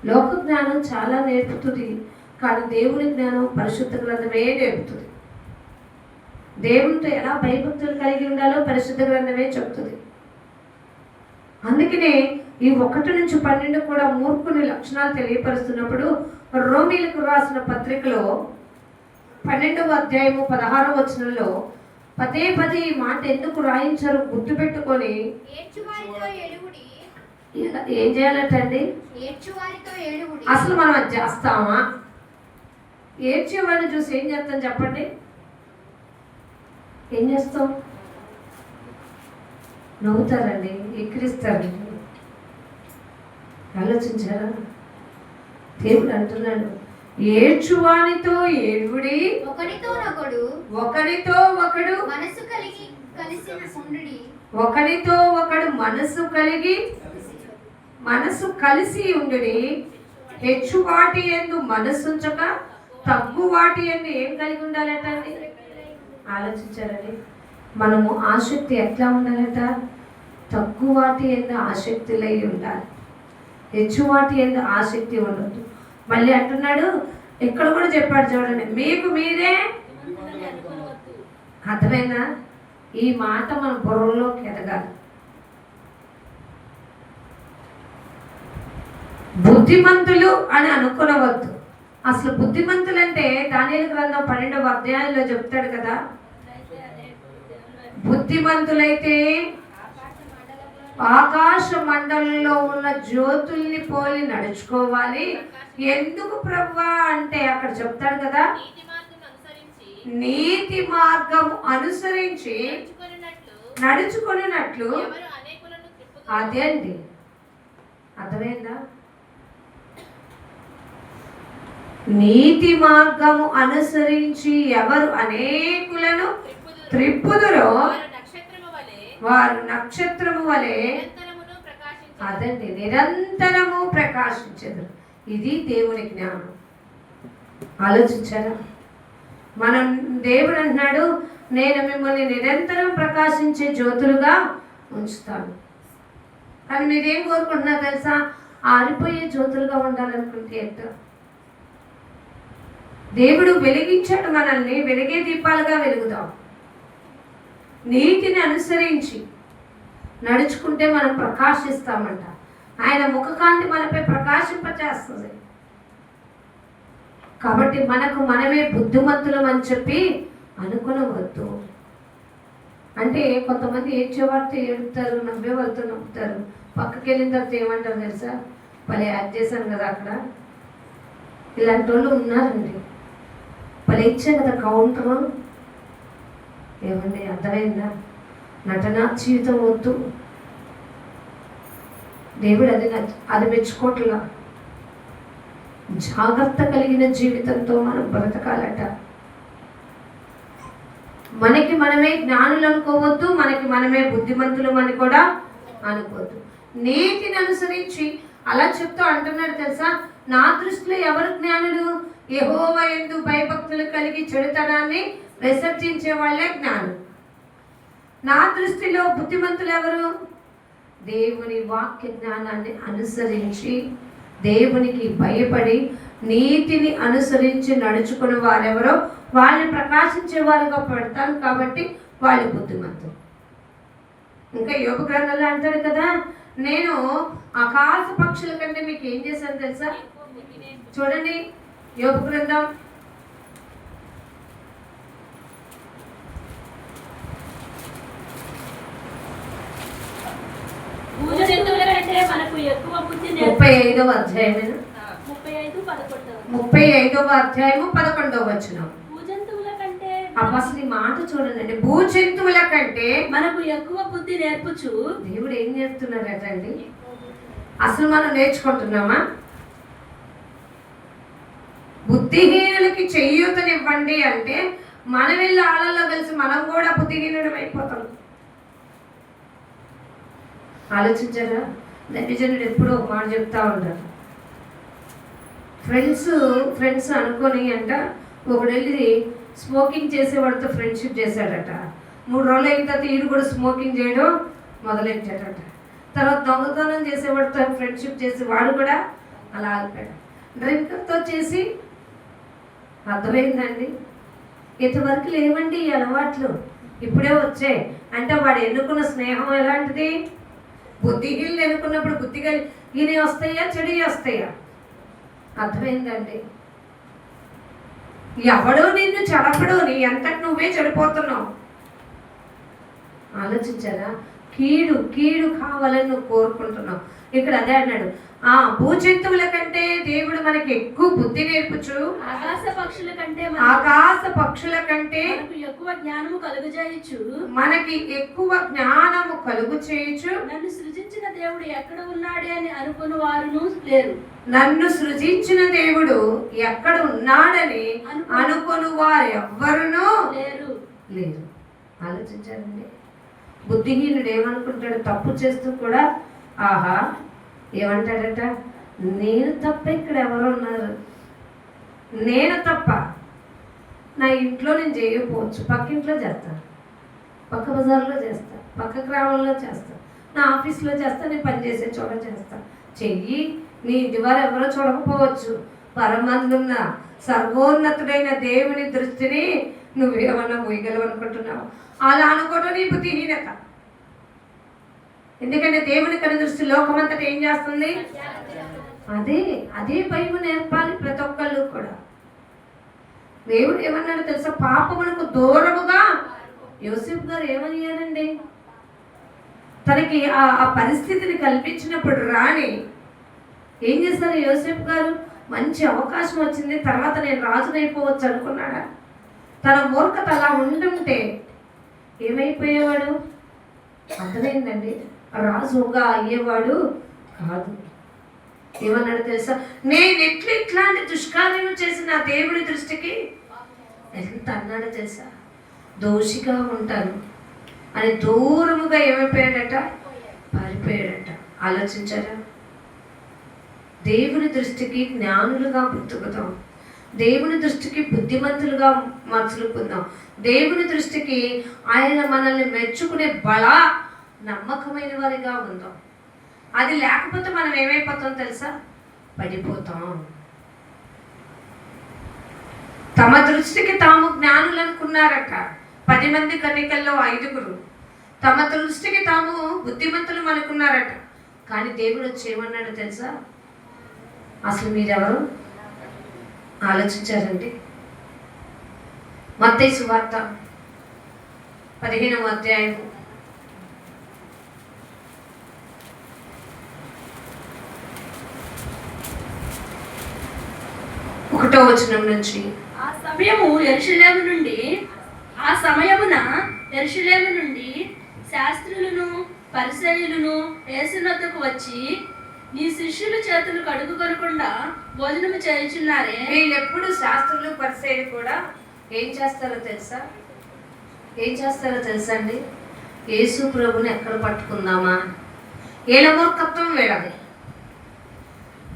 లోక జ్ఞానం చాలా నేర్పుతుంది, కానీ దేవుని జ్ఞానం పరిశుద్ధ గ్రంథమే నేర్పుతుంది. దేవునితో ఎలా భయభక్తులు కలిగి ఉండాలో పరిశుద్ధ గ్రంథమే చెప్తుంది. అందుకనే ఈ 1-12 కూడా మూర్ఖుని లక్షణాలు తెలియపరుస్తున్నప్పుడు రోమీలకు రాసిన పత్రికలో 12వ అధ్యాయము 16వ వచనంలో పదే పదే ఈ మాట ఎందుకు రాయించారు గుర్తుపెట్టుకొని ఏం చేయాలటండి? అసలు మనం అది చేస్తామా? ఏడ్చేవాడిని చూసి ఏం చేస్తాం చెప్పండి? ఏం చేస్తాం? నవ్వుతారండి, ఎక్కిరిస్తారండి. ఆలోచించారా? దేవుడు అంటున్నాడు, ఏడ్చువానితో ఏడుడి, ఒకడితో ఒకడు మనసు కలిగి ఒకడితో ఒకడు మనసు కలిసి ఉండుడి. హెచ్చు వాటి యందు మనసుంచక తగ్గు వాటి యందు ఏం కలిగి ఉండాలట అండి? ఆలోచించారండి. మనము ఆసక్తి ఎట్లా ఉండాలట? తగ్గు వాటి యందు ఆసక్తులై ఉండాలి, హెచ్చు వాటి యందు ఆసక్తి ఉండదు. మళ్ళీ అంటున్నాడు, ఇక్కడ కూడా చెప్పాడు చూడండి, మీకు మీరే. అర్థమైనా? ఈ మాట మన బుర్రలోకి ఎదగాలి. బుద్ధిమంతులు అని అనుకునవద్దు. అసలు బుద్ధిమంతులు అంటే దానియేలు గ్రంథం 12వ అధ్యాయంలో చెప్తాడు కదా, బుద్ధిమంతులైతే ఆకాశ మండలంలో ఉన్న జ్యోతుల్ని పోలి నడుచుకోవాలి. ఎందుకు ప్రభువా అంటే అక్కడ చెప్తాడు కదా, నీతి మార్గం అనుసరించి నడుచుకున్నట్లు. అదే అండి, అర్థమైందా? నీతి మార్గము అనుసరించి ఎవరు అనేకులను త్రిప్పుదురో వారు నక్షత్రము వలె అదండి నిరంతరము ప్రకాశించదు. ఇది దేవుని జ్ఞానం. ఆలోచించారా? మనం దేవుడు అంటున్నాడు, నేను మిమ్మల్ని నిరంతరం ప్రకాశించే జ్యోతులుగా ఉంచుతాను. కానీ మీరేం కోరుకుంటున్నారు తెలుసా? ఆరిపోయే జ్యోతులుగా ఉండాలనుకుంటే ఎట్లా? దేవుడు వెలిగించాడు మనల్ని, వెలిగే దీపాలుగా వెలుగుదాం. నీతిని అనుసరించి నడుచుకుంటే మనం ప్రకాశిస్తామంట. ఆయన ముఖకాంతి మనపై ప్రకాశింపచేస్తుంది. కాబట్టి మనకు మనమే బుద్ధిమంతులం అని చెప్పి అనుకునవద్దు. అంటే కొంతమంది ఏడ్చేవాడితో ఏడుతారు, నవ్వే వాళ్ళతో నవ్వుతారు. పక్కకి వెళ్ళిన తర్వాత ఏమంటారు తెలుసా? భలే యాడ్ చేశాను కదా అక్కడ. ఇలాంటి వాళ్ళు ఉన్నారండి. భలే ఇచ్చాను కదా కౌంటరు. ఏమండి, అర్థమైందా? నటన జీవితం వద్దు. దేవుడు అది మెచ్చుకోవట్లా. జాగ్రత్త కలిగిన జీవితంతో మనం బ్రతకాలట. మనకి మనమే జ్ఞానులు అనుకోవద్దు, మనకి మనమే బుద్ధిమంతులు అని కూడా అనుకోవద్దు. నీతిని అనుసరించి అలా చెప్తూ అంటున్నాడు తెలుసా, నా దృష్టిలో ఎవరు జ్ఞానులు? యెహోవా యందు భయభక్తులు కలిగి చెడుతనాన్ని విసర్జించే వాళ్ళే జ్ఞానులు. నా దృష్టిలో బుద్ధిమంతులు ఎవరు? దేవుని వాక్య జ్ఞానాన్ని అనుసరించి దేవునికి భయపడి నీతిని అనుసరించి నడుచుకుని వారెవరో వాళ్ళని ప్రకాశించేవారుగా పెడతాను కాబట్టి వాళ్ళు బుద్ధిమంతులు. ఇంకా యోబు గ్రంథంలో అంటాడు కదా, నేను ఆకాశ పక్షుల కంటే మీకు ఏం చేశాను తెలుసా? చూడండి యోబు గ్రంథం 35వ అధ్యాయం 35వ అధ్యాయము 11వ వచనం. అసలు ఈ మాట చూడండి, భూజంతువుల కంటే మనకు ఎక్కువ బుద్ధి నేర్పుచు. దేవుడు ఏం నేర్పుతున్నారటండి? అసలు మనం నేర్చుకుంటున్నామా? బుద్ధిహీనులకి చేయూతనివ్వండి అంటే మనం వెళ్ళి ఆళ్ళల్లో కలిసి మనం కూడా బుద్ధిహీనులం అయిపోతాం. ఆలోచించారా? దైవజనుడు ఎప్పుడూ ఒక మాట చెప్తా ఉంటారు, ఫ్రెండ్స్ అనుకొని అంట ఒకడు వెళ్ళి స్మోకింగ్ చేసేవాడితో ఫ్రెండ్షిప్ చేశాడట. 3 రోజులు అయిన తర్వాత ఈడు కూడా స్మోకింగ్ చేయడం మొదలెట్టాడట. తర్వాత దొంగతనం చేసేవాడితో ఫ్రెండ్షిప్ చేసి వాడు కూడా అలా ఆగిపోయాడు. డ్రింకర్తో చేసి అర్థమైందండి. ఇంతవరకు లేవండి ఈ అలవాట్లు, ఇప్పుడే వచ్చాయి. అంటే వాడు ఎన్నుకున్న స్నేహం ఎలాంటిది? బుద్ధిహీనులు ఎన్నుకున్నప్పుడు బుద్ధిగా ఈయన వస్తాయా చెడు వస్తాయా? అర్థమైందండి. ఎవడో నిన్ను చెడపడో, నీ అంతటి నువ్వే చెడిపోతున్నావు. ఆలోచించారా? కీడు కావాలని నువ్వు కోరుకుంటున్నావు. ఇక్కడ అదే అన్నాడు, భూజంతువుల కంటే దేవుడు మనకి ఎక్కువ బుద్ధి నేర్పుచు, ఆకాశ పక్షుల కంటే ఎక్కువ జ్ఞానము కలుగజేయచ్చు, మనకి ఎక్కువ జ్ఞానము కలుగు చేయొచ్చు. నన్ను సృజించిన దేవుడు ఎక్కడ ఉన్నాడే అని అనుకుని వారును లేరు. నన్ను సృజించిన దేవుడు ఎక్కడ ఉన్నాడని అనుకుని వారు ఎవ్వరునూ లేరు. ఆలోచించారండి. బుద్ధిహీనుడు ఏమనుకుంటాడు? తప్పు చేస్తూ కూడా ఆహా ఏమంటాడట, నేను తప్ప ఇక్కడ ఎవరు ఉన్నారు? నేను తప్ప నా ఇంట్లో నేను చేయకపోవచ్చు, పక్కింట్లో చేస్తాను, పక్క బజార్లో చేస్తా, పక్క గ్రామంలో చేస్తా, నా ఆఫీస్లో చేస్తా, నేను పనిచేసే చోట చేస్తా. చెయ్యి, నీ ఇంటి వారు ఎవరో చూడకపోవచ్చు. పరమందున్న సర్వోన్నతుడైన దేవుని దృష్టిని నువ్వేమన్నా మోయగలవు అనుకుంటున్నావు? అలా అనుకోవడం నీ బుద్ధిహీనత. ఎందుకంటే దేవుని కను దృష్టి లోకమంతటా ఏం చేస్తుంది? అదే భయం నేర్పాలి ప్రతి ఒక్కళ్ళు కూడా. దేవుడు ఏమన్నాడు తెలుసా? పాపమునకు దూరముగా. యోసేపు గారు ఏమయ్యారండి? తనకి ఆ పరిస్థితిని కల్పించినప్పుడు రాని ఏం చేశారు యోసేపు గారు? మంచి అవకాశం వచ్చింది, తర్వాత నేను రాజునైపోవచ్చు అనుకున్నాడా? తన మూర్ఖత అలా ఉండుంటే ఏమైపోయేవాడు? అర్థమైందండి, రాజుగా అయ్యేవాడు కాదు. ఏమన్నాడు తెలుసా? నేను ఇట్లాంటి దుష్కార్యం చేసిన నా దేవుడి దృష్టికి ఎంత అన్నాడు తెలుసా? దోషిగా ఉంటాను అని దూరముగా ఏమైపోయాడట? పారిపోయాడట. ఆలోచించారా? దేవుని దృష్టికి జ్ఞానులుగా బ్రతుకుతాం, దేవుని దృష్టికి బుద్ధిమంతులుగా మలుచుకుందాం, దేవుని దృష్టికి ఆయన మనల్ని మెచ్చుకునే బల నమ్మకమైన వారిగా ఉందాం. అది లేకపోతే మనం ఏమైపోతాం తెలుసా? పడిపోతాం. తమ దృష్టికి తాము జ్ఞానులు అనుకున్నారట 10 మంది కన్యకల్లో 5గురు. తమ దృష్టికి తాము బుద్ధిమంతులు అనుకున్నారట. కానీ దేవుడు వచ్చి ఏమన్నాడు తెలుసా? అసలు మీరెవరు? ఆలోచించారండి. మత్తయి సువార్త 15వ అధ్యాయం 1వ వచనం నుంచి. ఆ సమయమున యెరూషలేము నుండి శాస్త్రులను పరిసయ్యులను యేసునొద్దకు వచ్చి, నీ శిష్యుల చేతులు కడుగుకొనకుండా భోజనము చేయుచున్నారే. వీళ్ళెప్పుడు శాస్త్రులు పరిసయ్యులు కూడా ఏం చేస్తారో తెలుసా అండి? యేసు ప్రభుని ఎక్కడ పట్టుకుందామా, వీళ్ళ మూర్ఖత్వం వీళ్ళది.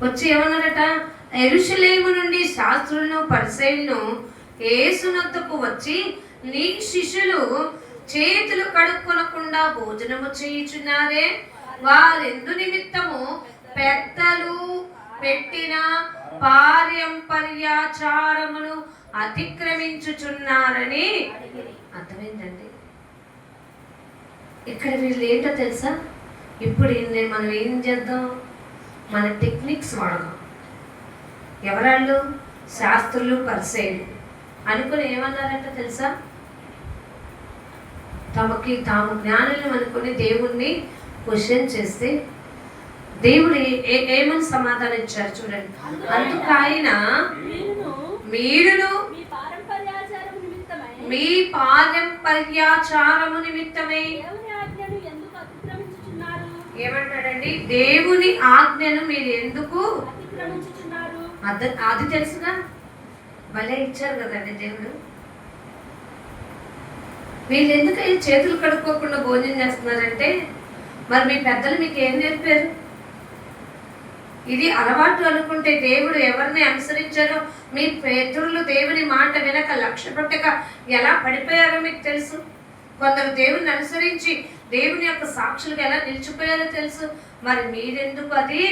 వచ్చి ఏమన్నారట, యెరూషలేము నుండి శాస్త్రులను పరిసయ్యులను యేసునొద్దకు వచ్చి, నీ శిష్యులు చేతులు కడుక్కొనకుండా భోజనము చేయుచున్నారే, వారెందు నిమిత్తము పెద్దలు పెట్టిన పారంపర్యాచారమును అతిక్రమించుచున్నారని. అర్థమైందండి? ఇక్కడ వీళ్ళు ఏంటో తెలుసా, ఇప్పుడు మనం ఏం చేద్దాం, మన టెక్నిక్స్ వాడదాం. ఎవరాళ్ళు? శాస్త్రులు పరిసయ్యులు అనుకుని ఏమన్నారంటే తెలుసా, తాము జ్ఞానులు అనుకుని దేవుణ్ణి క్వశ్చన్ చేస్తే దేవుడు ఏమని సమాధానం ఇచ్చారు చూడండి. అందుకు ఆయన, మీరును మీ పారంపర్యాచారము నిమిత్తమై ఏమంటాడండి, దేవుని ఆజ్ఞను మీరు ఎందుకు అది తెలుసుగా, భలే ఇచ్చారు కదండి దేవుడు. వీళ్ళు ఎందుకు చేతులు కడుక్కోకుండా భోజనం చేస్తున్నారంటే, మరి మీ పెద్దలు మీకు ఏం నేర్పారు? ఇది అలవాటు అనుకుంటే దేవుడు ఎవరిని అనుసరించారో, మీ పితరులు దేవుని మాట వినక లక్ష్య పెట్టక ఎలా పడిపోయారో మీకు తెలుసు. కొందరు దేవుని అనుసరించి దేవుని యొక్క సాక్షులుగా ఎలా నిలిచిపోయారో తెలుసు. మరి మీరెందుకు అది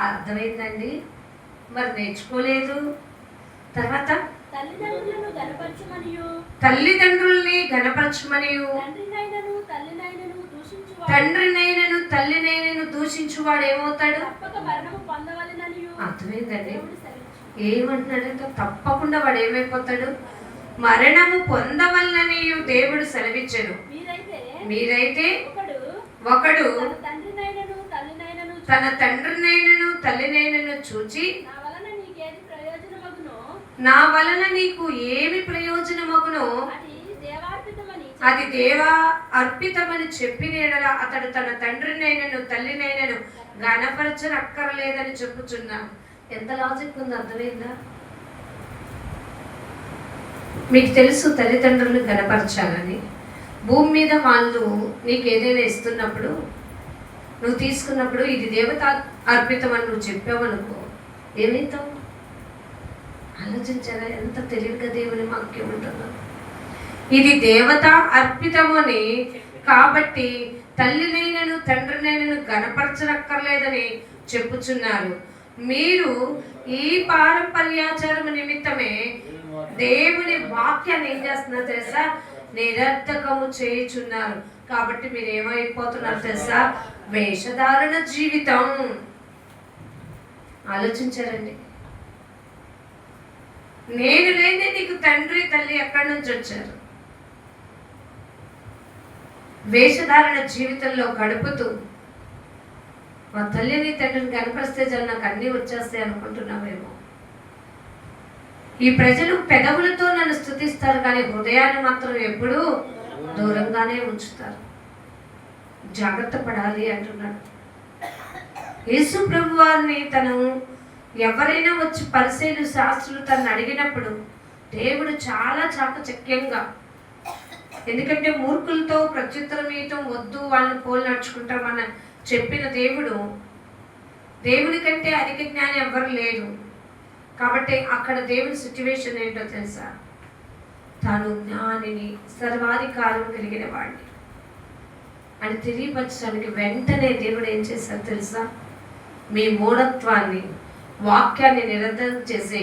అర్థమైందండి? మరి నేర్చుకోలేదు. తర్వాత తల్లిదండ్రుల్ని గణపరచమనియు తండ్రినైనను తల్లినైనను దూషించువాడు ఏమవుతాడు? అర్థమైందండి? ఏమంటున్నాడంటే తప్పకుండా వాడు ఏమైపోతాడు? మరణము పొందవలనని దేవుడు సెలవిచ్చెను. మీరైతే ఒకడు తన తండ్రినైనను తల్లినైనను చూచి, నా వలన నీకు ఏమి ప్రయోజనమగునో అది దేవా అర్పితమని చెప్పిన యెడల అతడు తన తండ్రినైనను తల్లినైనను గణపరచనక్కర్లేదని చెప్పుచున్నాను. ఎంత లాజిక్ ఉంది, అర్థమైందా? మీకు తెలుసు తల్లిదండ్రులను గణపరచాలని. భూమి మీద వాళ్ళు నీకు ఏదైనా ఇస్తున్నప్పుడు, నువ్వు తీసుకున్నప్పుడు ఇది దేవత అర్పితం అని నువ్వు చెప్పావనుకో, ఏమవుతావు? ఆలోచించారా ఎంత తెలివిగా దేవుని వాక్యం ఉంటుందో? ఇది దేవత అర్పితమని కాబట్టి తల్లినైనను తండ్రినైనను గణపరచనక్కర్లేదని చెప్పుచున్నారు. మీరు ఈ పారంపర్యాచారం నిమిత్తమే దేవుని వాక్యాన్ని ఏం చేస్తున్నారు తెలుసా? నిరర్థకము చేయుచున్నారు. కాబట్టి మీరు ఏమైపోతున్నారు తెలుసా? వేషధారణ జీవితం. ఆలోచించారండి? నేను లేని నీకు తండ్రి తల్లి ఎక్కడి నుంచి వచ్చారు? వేషధారణ జీవితంలో గడుపుతూ మా తల్లిని తండ్రిని కనపరిస్తే చాలు నాకు అన్నీ వచ్చేస్తాయి అనుకుంటున్నామేమో. ఈ ప్రజలు పెదవులతో నన్ను స్తుతిస్తారు కానీ హృదయాన్ని మాత్రం ఎప్పుడూ దూరంగానే ఉంచుతారు. జాగ్రత్త పడాలి అంటున్నాడు యేసు ప్రభు వారిని. తను ఎవరైనా వచ్చి పరిసయ్యులు శాస్త్రులు తను అడిగినప్పుడు దేవుడు చాలా చాకచక్యంగా, ఎందుకంటే మూర్ఖులతో ప్రత్యుత్తరం ఇవ్వటం వద్దు, వాళ్ళని పోలు నడుచుకుంటామని చెప్పిన దేవుని కంటే అధిక జ్ఞానం ఎవరు లేరు. కాబట్టి అక్కడ దేవుని సిచ్యువేషన్ ఏంటో తెలుసా? తాను జ్ఞానిని, సర్వాధికారం కలిగిన వాడిని అని తెలియపరచడానికి వెంటనే దేవుడు ఏం చేశారు తెలుసా? మీ మూఢత్వాన్ని, వాక్యాన్ని నిరంతరం చేసే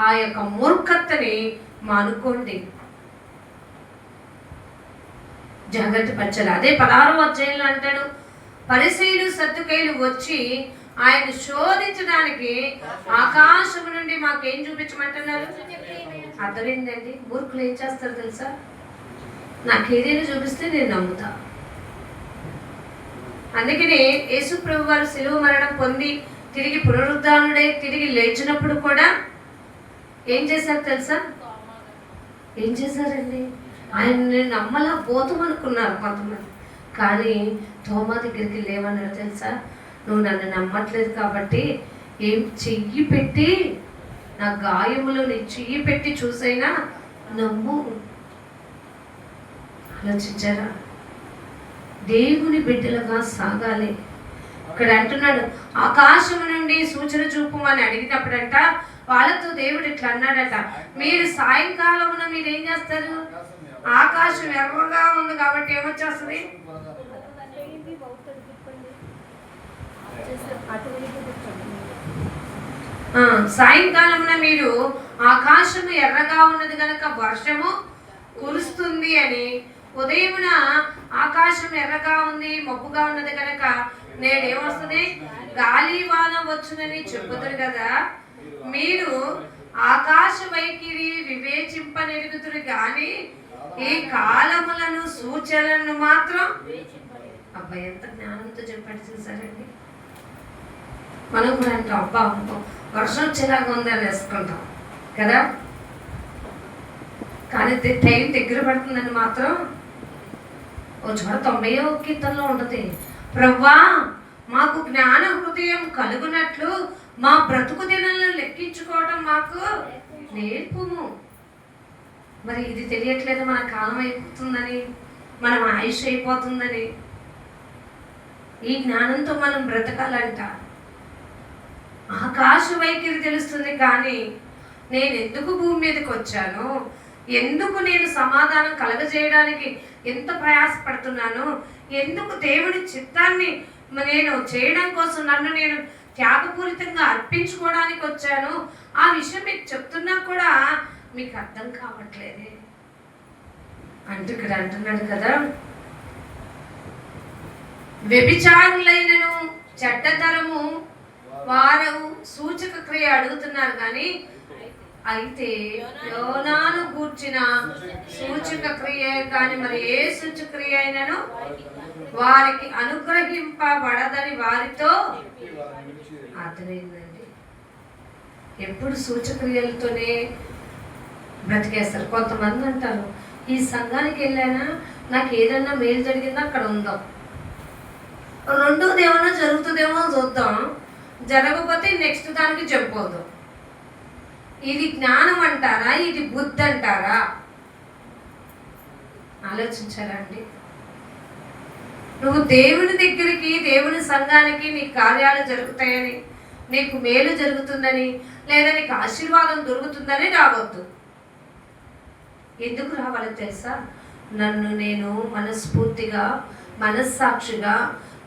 ఆ యొక్క మూర్ఖతని మానుకోండి, జాగ్రత్త పరచాలి. అదే 16వ అధ్యాయంలో అంటాడు, పరిసయ్యులు సద్దుకయ్యులు వచ్చి ఆయన శోధించడానికి ఆకాశం నుండి మాకేం చూపించమంటున్నారు? అర్థమైందండి? మూర్ఖులు ఏం చేస్తారు తెలుసా? నాకు ఏదైనా చూపిస్తే నేను నమ్ముతా. అందుకనే యేసు ప్రభు వారు శిలువ మరణం పొంది తిరిగి పునరుద్ధానుడై తిరిగి లేచినప్పుడు కూడా ఏం చేశారు తెలుసా? ఏం చేశారండి? ఆయన నమ్మలా పోతాం అనుకున్నారు కొంతమంది, కానీ తోమా దగ్గరికి లేవన్నారు తెలుసా? నువ్వు నన్ను నమ్మట్లేదు కాబట్టి ఏం చెయ్యి పెట్టి నా గాయములో నీ చెయ్యి పెట్టి చూసైనా నమ్ము. ఆలోచించారా? దేవుని బిడ్డలుగా సాగాలి. ఇక్కడ అంటున్నాడు, ఆకాశము నుండి సూచన చూపమని అడిగినప్పుడంట వాళ్ళతో దేవుడు ఇట్లా అన్నాడట, మీరు సాయంకాలమున మీరు ఏం చేస్తారు? ఆకాశం ఎర్రగా ఉంది కాబట్టి ఏమొచ్చేస్తుంది? సాయంకాలమున మీరు ఆకాశము ఎర్రగా ఉన్నది కనుక వర్షము కురుస్తుంది అని, ఉదయమున ఆకాశం ఎర్రగా ఉంది మబ్బుగా ఉన్నది కనుక నేడేమొస్తుంది? గాలి వాన వచ్చునని చెప్పుతారు కదా. మీరు ఆకాశ వైఖరి వివేచింపనెరుగుతురు కానీ ఈ కాలములను సూచనలను మాత్రం. అబ్బాయి ఎంత జ్ఞానంతో చెప్పాడు చూసారండి. మనం కూడా అంటాం, అబ్బా వర్షం వచ్చేలాగా ఉందని వేసుకుంటాం కదా, కానీ టైం దగ్గర పడుతుందని మాత్రం ఓ చోట 90వ కీర్తనలో ఉంటుంది, ప్రభువా మాకు జ్ఞాన హృదయం కలుగునట్లు మా బ్రతుకు దినాలను లెక్కించుకోవడం మాకు నేర్పుము. మరి ఇది తెలియట్లేదు, మన కాలం అయిపోతుందని, మనం ఆయుష్ అయిపోతుందని. ఈ జ్ఞానంతో మనం బ్రతకాలంట. ఆకాశ వైఖరి తెలుస్తుంది కానీ నేను ఎందుకు భూమి మీదకి వచ్చాను, ఎందుకు నేను సమాధానం కలగజేయడానికి ఎంత ప్రయాసపడుతున్నాను, ఎందుకు దేవుడి చిత్తాన్ని నేను చేయడం కోసం నన్ను నేను త్యాగపూరితంగా అర్పించుకోవడానికి వచ్చాను, ఆ విషయం మీకు చెప్తున్నా కూడా మీకు అర్థం కావట్లేదే అంటూ ఇక్కడ అంటున్నాడు కదా. వ్యభిచారులైనను చెడ్డతరము వారు సూచక క్రియ అడుగుతున్నారు కానీ అయితే యోనాను కూర్చిన సూచక క్రియ కానీ మరి ఏ సూచక క్రియ అయినను వారికి అనుగ్రహింపబడదని వారితో అర్థమైందండి. ఎప్పుడు సూచక్రియలతోనే బ్రతికేస్తారు. కొంతమంది అంటారు, ఈ సంఘానికి వెళ్ళానా నాకు ఏదన్నా మేలు జరిగిందో అక్కడ ఉందాం, రెండోది ఏమన్నా జరుగుతుందేమో చూద్దాం, జరగకపోతే నెక్స్ట్ దానికి చెప్పొద్దాం. ఇది జ్ఞానం అంటారా, ఇది బుద్ధి అంటారా? ఆలోచించారా అండి? నువ్వు దేవుని దగ్గరికి, దేవుని సంఘానికి నీ కార్యాలు జరుగుతాయని, నీకు మేలు జరుగుతుందని, లేదా నీకు ఆశీర్వాదం దొరుకుతుందని రావద్దు. ఎందుకు రావాలో తెలుసా? నన్ను నేను మనస్ఫూర్తిగా మనస్సాక్షిగా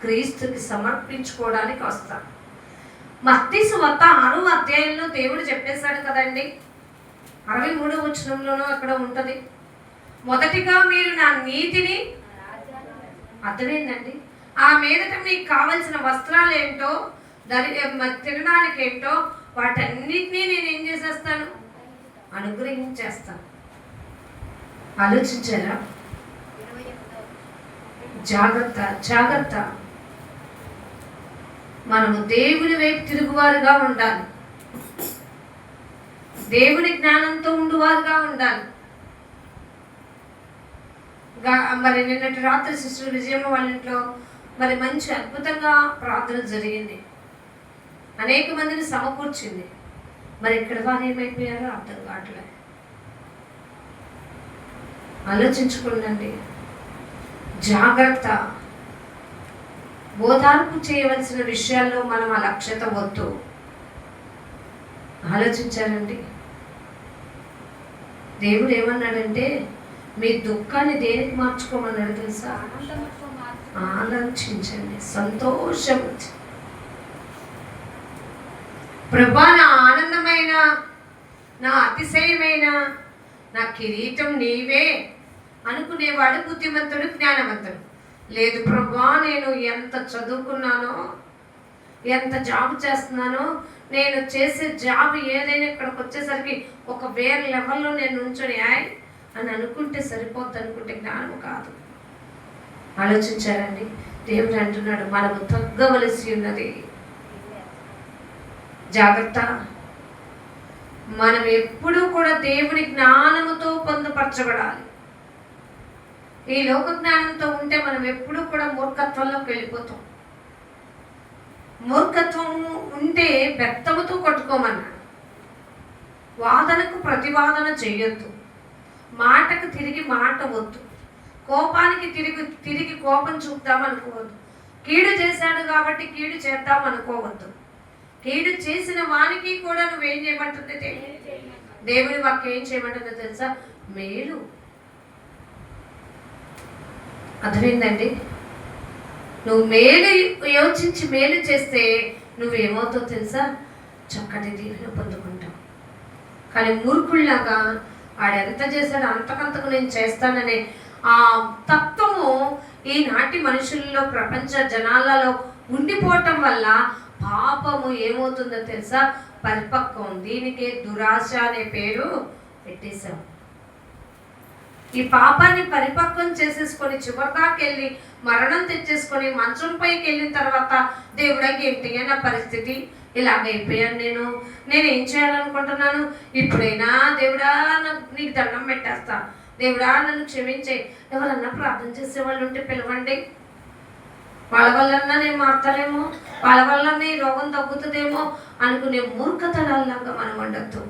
క్రీస్తుకి సమర్పించుకోవడానికి వస్తాను. మత్తయి సువార్త 6వ అధ్యాయంలో దేవుడు చెప్పేశాడు కదండి, 63వ వచనంలోనూ అక్కడ ఉంటుంది, మొదటిగా మీరు నా నీతిని. అర్థమైందండి? ఆ మీదట మీకు కావలసిన వస్త్రాలు ఏంటో, తినడానికి ఏంటో వాటన్నిటినీ నేను ఏం చేసేస్తాను? అనుగ్రహించేస్తాను. ఆలోచించారా? జాగ్రత్త జాగ్రత్త. మనము దేవుని వైపు తిరుగువారుగా ఉండాలి, దేవుని జ్ఞానంతో ఉండువారుగా ఉండాలి. మరి నిన్నటి రాత్రి సిస్టర్ విజయమ్మ వాళ్ళ ఇంట్లో మరి మంచి అద్భుతంగా ప్రార్థన జరిగింది, అనేక మందిని సమకూర్చింది. మరి ఇక్కడ వారు ఏమైపోయారో అర్థం కావట్లేదు. ఆలోచించుకోండి, జాగ్రత్త. బోధార్పు చేయవలసిన విషయాల్లో మనం అలక్ష్యత వద్దు. ఆలోచించారండి? దేవుడు ఏమన్నాడంటే మీ దుఃఖాన్ని దేనికి మార్చుకోమన్నాడు తెలుసా? ఆలోచించండి, సంతోషం. ప్రభా నా ఆనందమైన, నా అతిశయమైన, నా కిరీటం నీవే అనుకునేవాడు బుద్ధిమంతుడు, జ్ఞానవంతుడు. లేదు ప్రభా నేను ఎంత చదువుకున్నానో, ఎంత జాబ్ చేస్తున్నానో, నేను చేసే జాబ్ ఏదైనా ఇక్కడికి వచ్చేసరికి ఒక వేరే లెవెల్లో నేను ఉంచని అని అనుకుంటే సరిపోద్ది అనుకుంటే జ్ఞానము కాదు. ఆలోచించారండి? దేవుడు అంటున్నాడు మనము తగ్గవలసి ఉన్నది. జాగ్రత్త. మనం ఎప్పుడూ కూడా దేవుని జ్ఞానముతో పొందుపరచబడాలి. ఈ లోక జ్ఞానంతో ఉంటే మనం ఎప్పుడూ కూడా మూర్ఖత్వంలోకి వెళ్ళిపోతాం. మూర్ఖత్వము ఉంటే బెత్తముతో కొట్టుకోమన్నాడు. వాదనకు ప్రతివాదన చేయొద్దు, మాటకు తిరిగి మాట వద్దు. కోపానికి తిరిగి కోపం చూపుదాం అనుకోవద్దు. కీడు చేశాడు కాబట్టి కీడు చేద్దాం అనుకోవద్దు. కీడు చేసిన వానికి కూడా నువ్వేం చేయమంటుంది దేవుడి వాక్యం ఏం చేయమంటుందో తెలుసా? మేలు. అర్థమైందండి? నువ్వు మేలు యోచించి మేలు చేస్తే నువ్వేమవుతావు తెలుసా? చక్కటి దీవెన పొందుకుంటావు. కానీ మూర్ఖుల్లాగా ఆడెంత చేశాడు అంతకంతకు నేను చేస్తాననే ఆ తత్వము ఈనాటి మనుషుల్లో, ప్రపంచ జనాలలో ఉండిపోవటం వల్ల పాపము ఏమవుతుందో తెలుసా? పరిపక్వం. దీనికే దురాశ అనే పేరు పెట్టేశాం. ఈ పాపాన్ని పరిపక్వం చేసేసుకొని చివరిదాకెళ్ళి మరణం తెచ్చేసుకొని మంచం పైకి వెళ్ళిన తర్వాత దేవుడికి ఏంటి నా పరిస్థితి, ఇలాగైపోయాను, నేనేం చేయాలనుకుంటున్నాను, ఇప్పుడైనా దేవుడా నీకు దండం పెట్టేస్తా, దేవుడా నన్ను క్షమించే, ఎవరన్నా ప్రార్థన చేసేవాళ్ళు ఉంటే పిలవండి, వాళ్ళ వల్లన్నా నేను మారుతానేమో, వాళ్ళ వల్లనే ఈ రోగం తగ్గుతుందేమో అనుకునే మూర్ఖతనాల్లాగా మనం ఉండద్దు.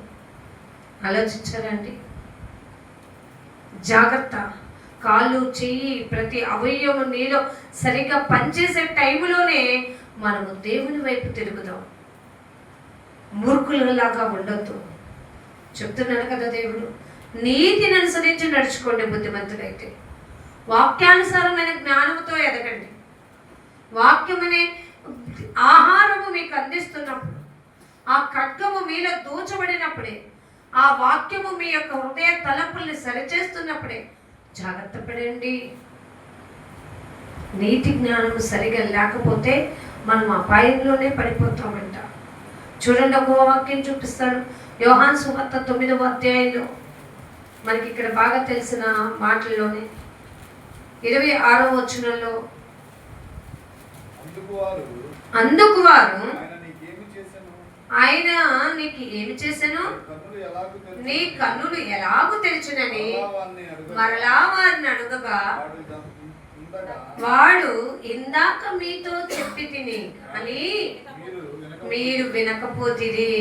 ఆలోచించారండి? జాగ్రత్త. కాళ్ళు, చెయ్యి, ప్రతి అవయవం నీలో సరిగ్గా పనిచేసే టైంలోనే మనము దేవుని వైపు తిరుగుదాం. మూర్ఖులలాగా ఉండొద్దు. చెప్తున్నాడు కదా దేవుడు, నీతిని అనుసరించి నడుచుకోండి బుద్ధిమంతులైతే. వాక్యానుసారమైన జ్ఞానముతో ఎదగండి. వాక్యమనే ఆహారము మీకు అందిస్తున్నప్పుడు, ఆ ఖడ్గము మీలో దూచబడినప్పుడే, ఆ వాక్యము మీ యొక్క హృదయ తలంపుల్ని సరిచేస్తున్నప్పుడే జాగ్రత్త పడండి. నీతి జ్ఞానము సరిగా లేకపోతే మనం అపాయంలోనే పడిపోతామంట. చూడండి, ఒక వాక్యం చూపిస్తాను. యోహాను సువార్త 9వ అధ్యాయంలో మనకి ఇక్కడ బాగా తెలిసిన మాటల్లోనే 26వ వచనంలో, అందుకు వారు ఆయన నీకు ఏమి చేశాను, నీ కన్నులు ఎలాగూ తెరిచినని మరలా వారిని అడుగగా వాడు ఇందాక మీతో చెప్పి తిని అని మీరు వినకపోతిరి.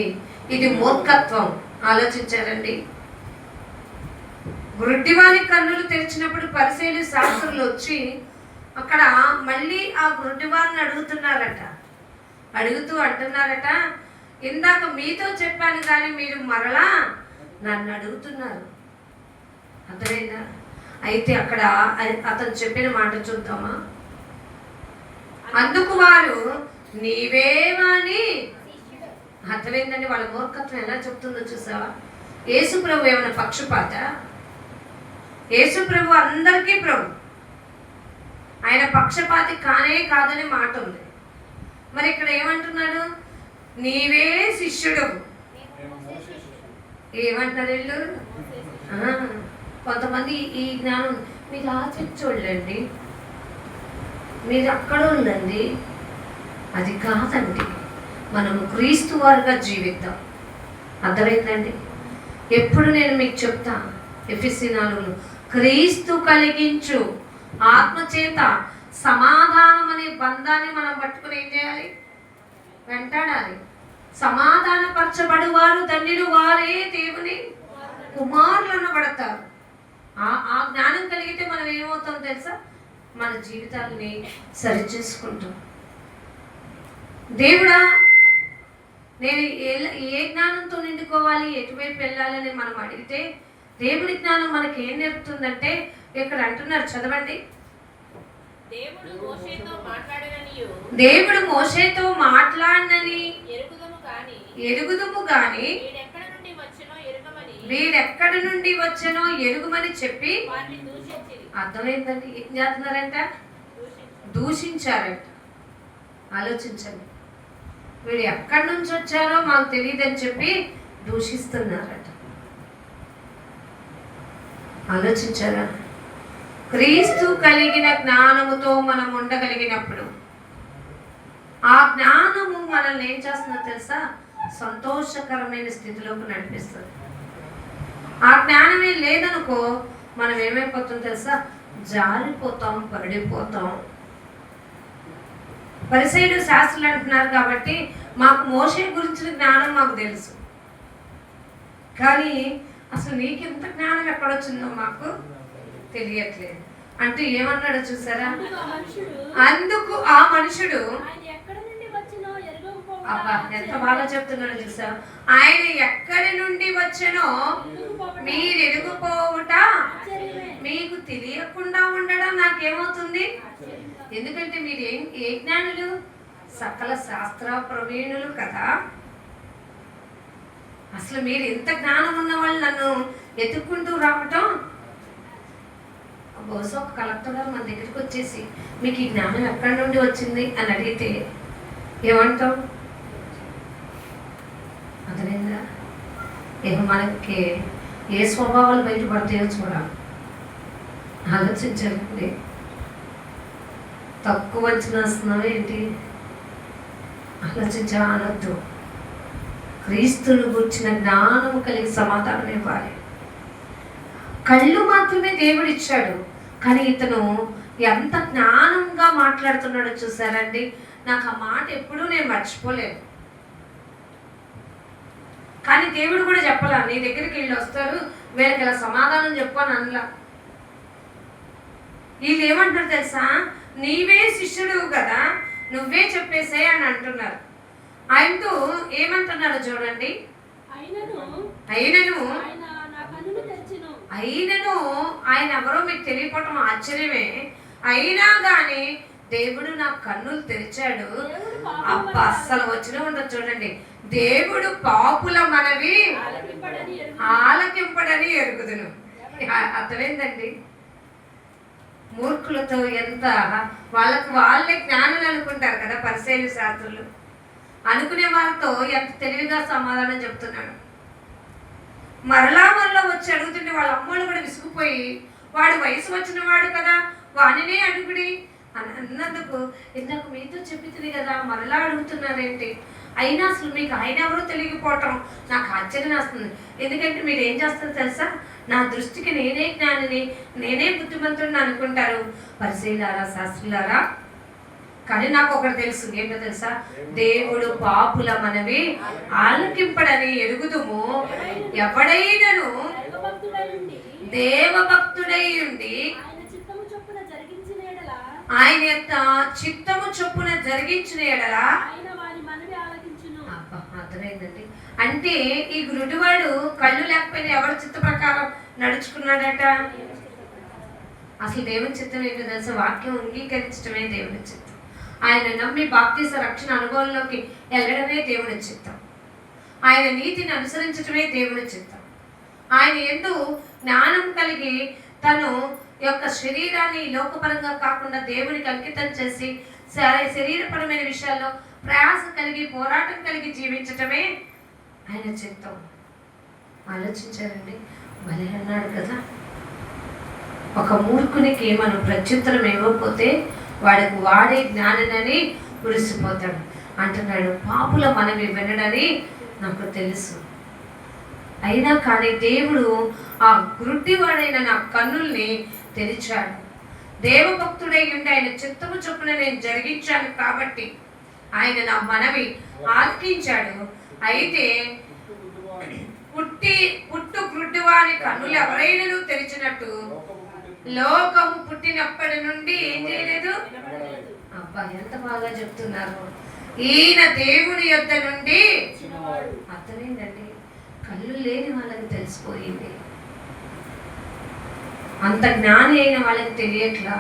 ఇది మూర్ఖత్వం. ఆలోచించారండి? గుడ్డివాని కన్నులు తెరిచినప్పుడు పరిసయ్యులు, శాస్త్రులు వచ్చి అక్కడ మళ్ళీ ఆ గుడ్డివారిని అడుగుతూ అంటున్నారట, ఇందాక మీతో చెప్పాను కానీ మీరు మరలా నన్ను అడుగుతున్నారు. అర్థమైందా? అయితే అక్కడ అతను చెప్పిన మాట చూద్దామా? అందుకు వారు నీవేమని. అర్థమైందండి? వాళ్ళ మూర్ఖత్వం ఎలా చెప్తుందో చూసావా? యేసు ప్రభు ఏమైనా పక్షపాత? యేసు ప్రభు అందరికీ ప్రభు. ఆయన పక్షపాతి కానే కాదని మాట ఉంది. మరి ఇక్కడ ఏమంటున్నాడు? నీవే శిష్యుడు. ఏమంటారు వీళ్ళు? కొంతమంది ఈ జ్ఞానం మీరు ఆచరించోళ్ళండి, మీరు అక్కడ ఉండండి. అది కాదండి. మనము క్రీస్తు వారుగా జీవిద్దాం. అర్థమైందండి? ఎప్పుడు నేను మీకు చెప్తా, ఎఫెసీ 4లో క్రీస్తు కలిగించు ఆత్మచేత సమాధానం అనే బంధాన్ని మనం పట్టుకుని ఏం చేయాలి? వెంటాడాలి. సమాధానపరచబడు వారు ధన్యులు, వారే దేవుని కుమారులు అనబడతారు. ఆ జ్ఞానం కలిగితే మనం ఏమవుతాం తెలుసా? మన జీవితాలని సరిచేసుకుంటాం. దేవుడా నేను ఏ జ్ఞానంతో నిండుకోవాలి, ఎటువైపు వెళ్ళాలని మనం అడిగితే దేవుడి జ్ఞానం మనకి ఏం నేర్పుతుందంటే ఇక్కడ అంటున్నారు, చదవండి. దేవుడు మోషేతో మాట్లాడనని ఎరుగుదుము గాని వీడెక్కడి నుండి వచ్చనో ఎరుగుమని చెప్పి. అర్థమైందండి? ఏం చేస్తున్నారంట? దూషించారంట. ఆలోచించండి. వీడు ఎక్కడి నుంచి వచ్చారో మాకు తెలియదని చెప్పి దూషిస్తున్నారట. ఆలోచించారా? క్రీస్తు కలిగిన జ్ఞానముతో మనం ఉండగలిగినప్పుడు ఆ జ్ఞానము మనల్ని ఏం చేస్తుందో తెలుసా? సంతోషకరమైన స్థితిలోకి నడిపిస్తుంది. ఆ జ్ఞానమే లేదనుకో మనం ఏమైపోతాం తెలుసా? జారిపోతాం, పడిపోతాం. పరిసయ్యులు, శాస్త్రులు అంటున్నారు కాబట్టి మాకు మోషే గురించిన జ్ఞానం మాకు తెలుసు, కానీ అసలు నీకు ఇంత జ్ఞానం ఎక్కడొచ్చిందో మాకు తెలియట్లేదు. అంటే ఏమన్నాడో చూసారా? అందుకు ఆ మనుషుడు అందుకు ఆ మనుషుడు ఆయన ఎక్కడ నుండి వచ్చినో ఎరుగకపోవటం అబ్బా ఎంత బాగా చెప్తున్నాడో చూసారా? ఆయన ఎక్కడి నుండి వచ్చానో మీరు ఎరుగుపోవుట ఆశ్చర్యమే. మీకు తెలియకుండా ఉండడం నాకేమవుతుంది? ఎందుకంటే మీరు ఏ జ్ఞానులు? సకల శాస్త్ర ప్రవీణులు కదా. అసలు మీరు ఎంత జ్ఞానం ఉన్న వాళ్ళు నన్ను ఎత్తుక్కుంటూ రావటం. బహుశా ఒక కలెక్టర్ గారు మన దగ్గరికి వచ్చేసి మీకు ఈ జ్ఞానం ఎక్కడి నుండి వచ్చింది అని అడిగితే ఏమంటాం? అర్థమైందా? మనకి ఏ స్వభావాలు బయటపడతాయో చూడాలి. ఆలోచించండి. తక్కువ అంచనా వేస్తున్నావు ఏంటి? ఆలోచించవద్దు. క్రీస్తును గుర్చిన జ్ఞానము కలిగి సమాధానం ఇవ్వాలి. కళ్ళు మాత్రమే దేవుడు ఇచ్చాడు, కానీ ఇతను ఎంత జ్ఞానంగా మాట్లాడుతున్నాడో చూసారండి. నాకు ఆ మాట ఎప్పుడూ నేను మర్చిపోలేదు. కానీ దేవుడు కూడా చెప్పలా, నీ దగ్గరికి వీళ్ళు వస్తారు వీళ్ళకి ఇలా సమాధానం చెప్పు అని అనలా. వీళ్ళు ఏమంటారు తెలుసా? నీవే శిష్యుడు కదా, నువ్వే చెప్పేసే అని అంటున్నారు. ఆయనతో ఏమంటున్నారో చూడండి. అయినను అయినను ఆయన నా కన్నులు తెరిచెను. అయినను ఆయన ఎవరో మీకు తెలియకపోవటం ఆశ్చర్యమే. అయినా కానీ దేవుడు నా కన్నులు తెరిచాడు. అబ్బా అస్సలు వచ్చిన ఉండదు చూడండి. దేవుడు పాపుల మనవి ఆలకింపడని ఎరుగుదును. అర్థమైందండి? మూర్ఖులతో ఎంత వాళ్ళే జ్ఞానులు అనుకుంటారు కదా పరిసయ్యులు శాస్త్రులు. అనుకునే వాళ్ళతో ఎంత తెలివిగా సమాధానం చెప్తున్నాడు. మరలా వచ్చి అడుగుతుంటే వాళ్ళ అమ్మలు కూడా విసుగుపోయి, వాడు వయసు వచ్చిన వాడు కదా వాడినే అడుగుడి అని అన్నందుకు, ఇందాక మీతో చెప్పింది కదా మరలా అడుగుతున్నారేంటి? అయినా అసలు మీకు ఆయన ఎవరో తెలియకపోవటం నాకు ఆశ్చర్యం వస్తుంది. ఎందుకంటే మీరు ఏం చేస్తారు తెలుసా? నా దృష్టికి నేనే జ్ఞానిని, నేనే బుద్ధిమంతుడిని అనుకుంటారు పరిశీలారా శాస్త్రులారా. కానీ నాకు ఒకటి తెలుసు. ఏంటో తెలుసా? దేవుడు పాపుల మనవి ఆలకింపడని ఎరుగుదుము. ఎవడైనను దేవభక్తుడై ఉండి ఆయన యొక్క చిత్తము చొప్పున జరిగించిన ఎడలా అర్థమైందండి. అంటే ఈ గురుడివాడు కళ్ళు లేకపోయినా ఎవరి చిత్త ప్రకారం నడుచుకున్నాడట? అసలు దేవుని చిత్తం ఏంటో తెలుసా? వాక్యం అంగీకరించడమే దేవుని చిత్తం. ఆయన నమ్మి బాప్తీస రక్షణ అనుభవంలోకి వెళ్ళడమే దేవుని చిత్తం. ఆయన నీతిని అనుసరించడమే దేవుని చిత్తం. ఆయన యందు జ్ఞానం కలిగి తను యొక్క శరీరాన్ని లోకపరంగా కాకుండా దేవునికి అంకితం చేసి శరీరపరమైన విషయాల్లో ప్రయాస కలిగి పోరాటం కలిగి జీవించటమే ఆయన చిత్తం. ఆలోచించారండి? భలే అన్నాడు కదా. ఒక మూర్ఖునికి మనం ప్రత్యుత్తరం ఇవ్వకపోతే వాడికి వాడే జ్ఞానని మురిసిపోతాడు అంటున్నాడు. పాపుల మనవి వినడని నాకు తెలుసు. అయినా కానీ దేవుడు ఆ గుడ్డివాడైన నా కన్నుల్ని తెరిచాడు. దేవభక్తుడై ఉండి ఆయన చిత్తము చొప్పున నేను జరిగించాను కాబట్టి ఆయన నా మనవి ఆలకించాడు. అయితే పుట్టు గుడ్డివాని కన్నులు ఎవరైనా తెరిచినట్టు లోకము పుట్టినప్పటి నుండి ఏం చేయలేదు. అబ్బా ఎంత బాగా చెప్తున్నారు. ఈయన దేవుని యొద్ద నుండి. అర్థమైందండి? కళ్ళు లేని వాళ్ళకి తెలిసిపోయింది, అంత జ్ఞాని అయిన వాళ్ళకి తెలియట్లా.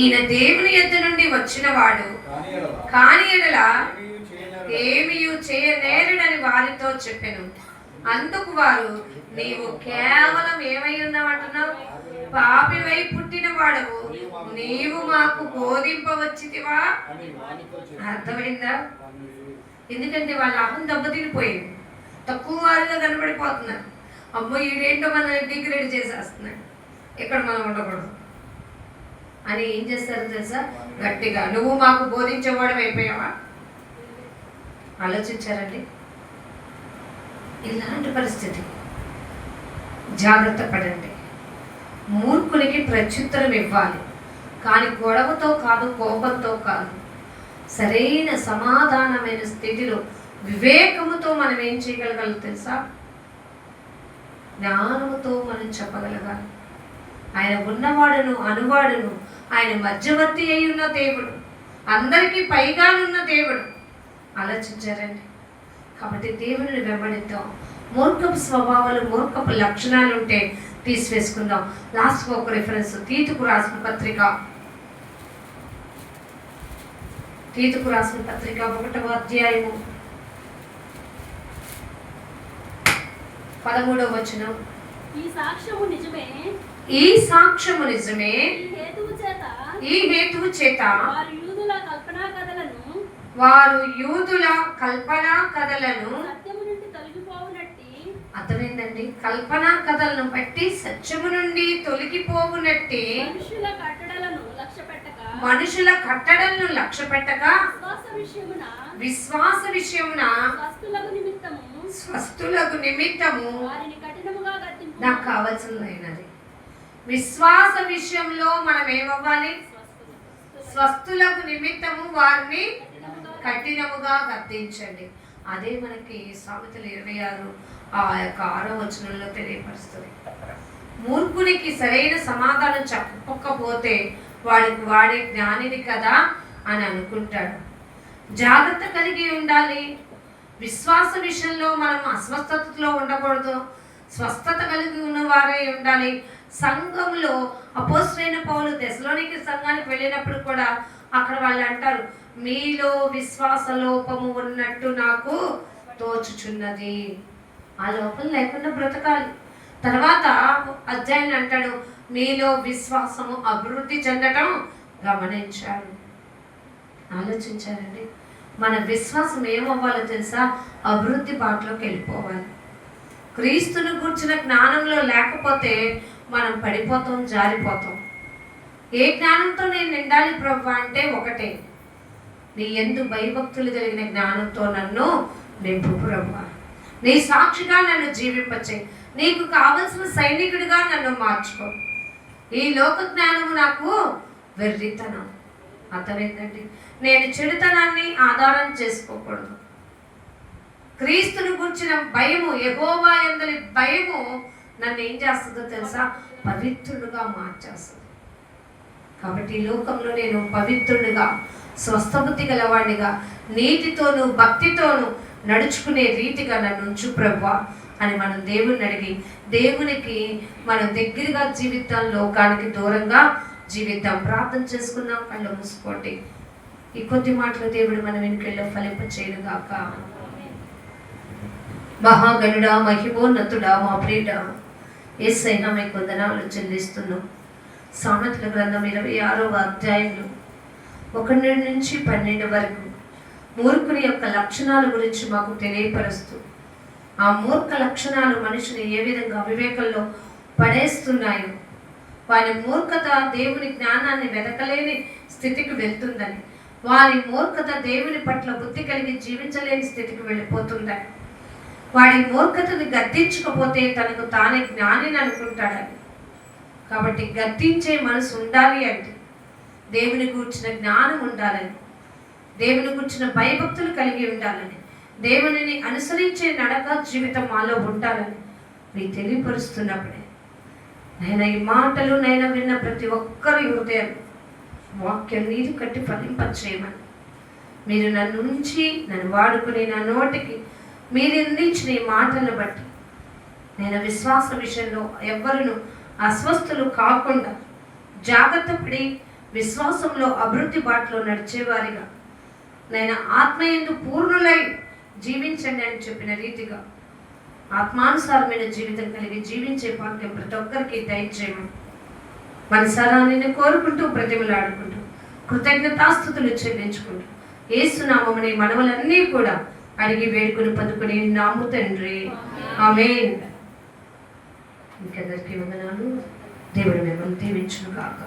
ఈయన దేవుని యొద్ద నుండి వచ్చిన వాడు కాని ఎడల ఏమీ చేయనేరుడని వారితో చెప్పెను. అందుకు వారు, నీవు కేవలం ఏమై ఉన్నావంటున్నావు? పాపివై పుట్టిన వాడవు, నీవు మాకు బోధింపవచ్చితివా? అర్థమైందా? ఎందుకంటే వాళ్ళ అహం దెబ్బతినిపోయింది, తక్కువ వారుగా కనబడిపోతున్నారు. అమ్మో ఈడేంటో మనల్ని డిగ్రేడ్ చేసేస్తున్నాడు, ఇక్కడ మనం ఉండకూడదు అని ఏం చేస్తారు తెలుసా? గట్టిగా నువ్వు మాకు బోధించేవాడు అయిపోయావా? ఆలోచించారండి? ఇలాంటి పరిస్థితి. జాగ్రత్త పడండి. మూర్ఖునికి ప్రత్యుత్తరం ఇవ్వాలి, కానీ గొడవతో కాదు, కోపంతో కాదు. సరైన సమాధానమైన స్థితిలో వివేకముతో మనం ఏం చేయగలగాలి తెలుసా? జ్ఞానముతో మనం చెప్పగలగాలి. ఆయన ఉన్నవాడును అనువాడును, ఆయన మధ్యవర్తి అయి ఉన్న దేవుడు, అందరికీ పైగానున్న దేవుడు. ఆలోచించారండి. కాబట్టి దేవుడిని వెంబడిద్దాం. మూర్ఖపు స్వభావాలు, మూర్ఖపు లక్షణాలు ఉంటే తీసివేసుకుందాం. లాస్ట్గా ఒక రిఫరెన్స్, తీతుకు రాసిన పత్రిక 1వ అధ్యాయము 13వ వచనం. ఈ సాక్ష్యము నిజమే, ఈ సాక్ష్యము నిజమే, ఈ హేతువు చేత వారు యూదుల కల్పనా కథలను సత్యము నుండి తొలగిపోవునట్టి. అర్థమైందండి? కల్పనా కథలను బట్టి సత్యము నుండి తొలగిపోవునట్టి మనుషుల కట్టడలను లక్ష్య పెట్టక విశ్వాస విషయమున స్వస్థులకు నిమిత్తము నాకు కావాల్సిందైనది. విశ్వాస విషయంలో మనం ఏమవ్వాలి? స్వస్థులకు నిమిత్తము వారిని కఠినముగా గద్దించండి. అదే మనకి సామెతలు 26 వచనంలో తెలియపరుస్తుంది. మూర్ఖునికి సరైన సమాధానం చెప్పకపోతే వాడే జ్ఞానిని కదా అని అనుకుంటాడు. జాగ్రత్త కలిగి ఉండాలి. విశ్వాస విషయంలో మనం అస్వస్థతలో ఉండకూడదు, స్వస్థత కలిగి ఉన్న వారే ఉండాలి. సంఘంలో అపోస్తలుడైన పౌలు తెస్సలోనికే సంఘానికి వెళ్ళినప్పుడు కూడా అక్కడ వాళ్ళు అంటారు, మీలో విశ్వాస లోపము ఉన్నట్టు నాకు తోచుచున్నది. ఆ లోపం లేకుండా బ్రతకాలి. తర్వాత అధ్యాయులు అంటాడు, మీలో విశ్వాసము అభివృద్ధి చెందటం గమనించారు. ఆలోచించారండి. మన విశ్వాసం ఏమవ్వాలో తెలుసా? అభివృద్ధి బాటలోకి వెళ్ళిపోవాలి. క్రీస్తును కూర్చున్న జ్ఞానంలో లేకపోతే మనం పడిపోతాం, జారిపోతాం. ఏ జ్ఞానంతో నేను నిండాలి ప్రభు అంటే ఒకటే, నీ యందు భయభక్తులు కలిగిన జ్ఞానంతో నన్ను నింపు ప్రభు. నీ సాక్షిగా నన్ను జీవింపచే, నీకు కావలసిన సైనికుడిగా నన్ను మార్చుకో. ఈ లోక జ్ఞానము నాకు వెర్రితనం. అర్థమైందండి? నేను చెడుతనాన్ని ఆధారం చేసుకోకూడదు. క్రీస్తును గురించిన భయము, యెహోవా యందలి భయము నన్ను ఏం చేస్తుందో తెలుసా? పవిత్రుడుగా మార్చేస్తుంది. కాబట్టి ఈ లోకంలో నేను పవిత్రుడిగా, స్వస్థబుద్ధి గలవాడిగా, నీతితోనూ భక్తితోనూ నడుచుకునే రీతిగా నన్ను ఉంచు ప్రభువా అని మనం దేవుని అడిగి, దేవునికి మనం దగ్గరగా జీవిద్దాం, లోకానికి దూరంగా జీవిద్దాం. ప్రార్థన చేసుకుందాం. కళ్ళు మూసుకోండి. ఈ కొద్ది మాటలు దేవుడు మన వెనుకల్లో ఫలింప చేయనుగాక. మహాగణుడా, మహిమోన్నతుడా, మా ప్రియుడా, యేసయ్యా మీకు వందనాలు చెల్లిస్తున్నాం. సామెతల గ్రంథం 26వ అధ్యాయంలో 1 నుంచి 12 వరకు మూర్ఖుని యొక్క లక్షణాల గురించి మాకు తెలియపరుస్తూ, ఆ మూర్ఖ లక్షణాలు మనిషిని ఏ విధంగా అవివేకంలో పడేస్తున్నాయో, వారి మూర్ఖత దేవుని జ్ఞానాన్ని వెదకలేని స్థితికి వెళ్తుందని, వారి మూర్ఖత దేవుని పట్ల బుద్ధి కలిగి జీవించలేని స్థితికి వెళ్ళిపోతుందని, వాడి మూర్ఖతని గద్దించకపోతే తనకు తానే జ్ఞానిని అనుకుంటాడని. కాబట్టి గద్దించే మనసు ఉండాలి అంటే దేవుని గూర్చిన జ్ఞానం ఉండాలని, దేవుని గూర్చిన భయభక్తులు కలిగి ఉండాలని, దేవునిని అనుసరించే నడక జీవితం మాలో ఉండాలని మీరు తెలియపరుస్తున్నప్పుడే నైనా ఈ మాటలు నైనా విన్న ప్రతి ఒక్కరి హృదయం వాక్యం నీరు కట్టి ఫలింపచేయమని, మీరు నన్ను ఉంచి నన్ను వాడుకుని నా నోటికి మీరు అందించిన ఈ మాటలను బట్టి నేను విశ్వాస విషయంలో ఎవ్వరును అస్వస్థులు కాకుండా జాగ్రత్త పడి విశ్వాసంలో అభివృద్ధి బాటలో నడిచేవారిగా, నేను ఆత్మయందు పూర్ణులై జీవించండి అని చెప్పిన రీతిగా ఆత్మానుసారమైన జీవితం కలిగి జీవించే భాగ్యం ప్రతి ఒక్కరికి దయచేయమని మనసారా నిన్ను కోరుకుంటూ ప్రతిమలాడుకుంటూ కృతజ్ఞతాస్తుతులు చెల్లించుకుంటూ యేసునామముని మనవలన్నీ కూడా అడిగి వేడుకొని పొందుకుని నాము తండ్రి, ఆమేన్. ఇంకెందరికీ వందనాలు. దేవుడు మిమ్మల్ని దీవించును గాక.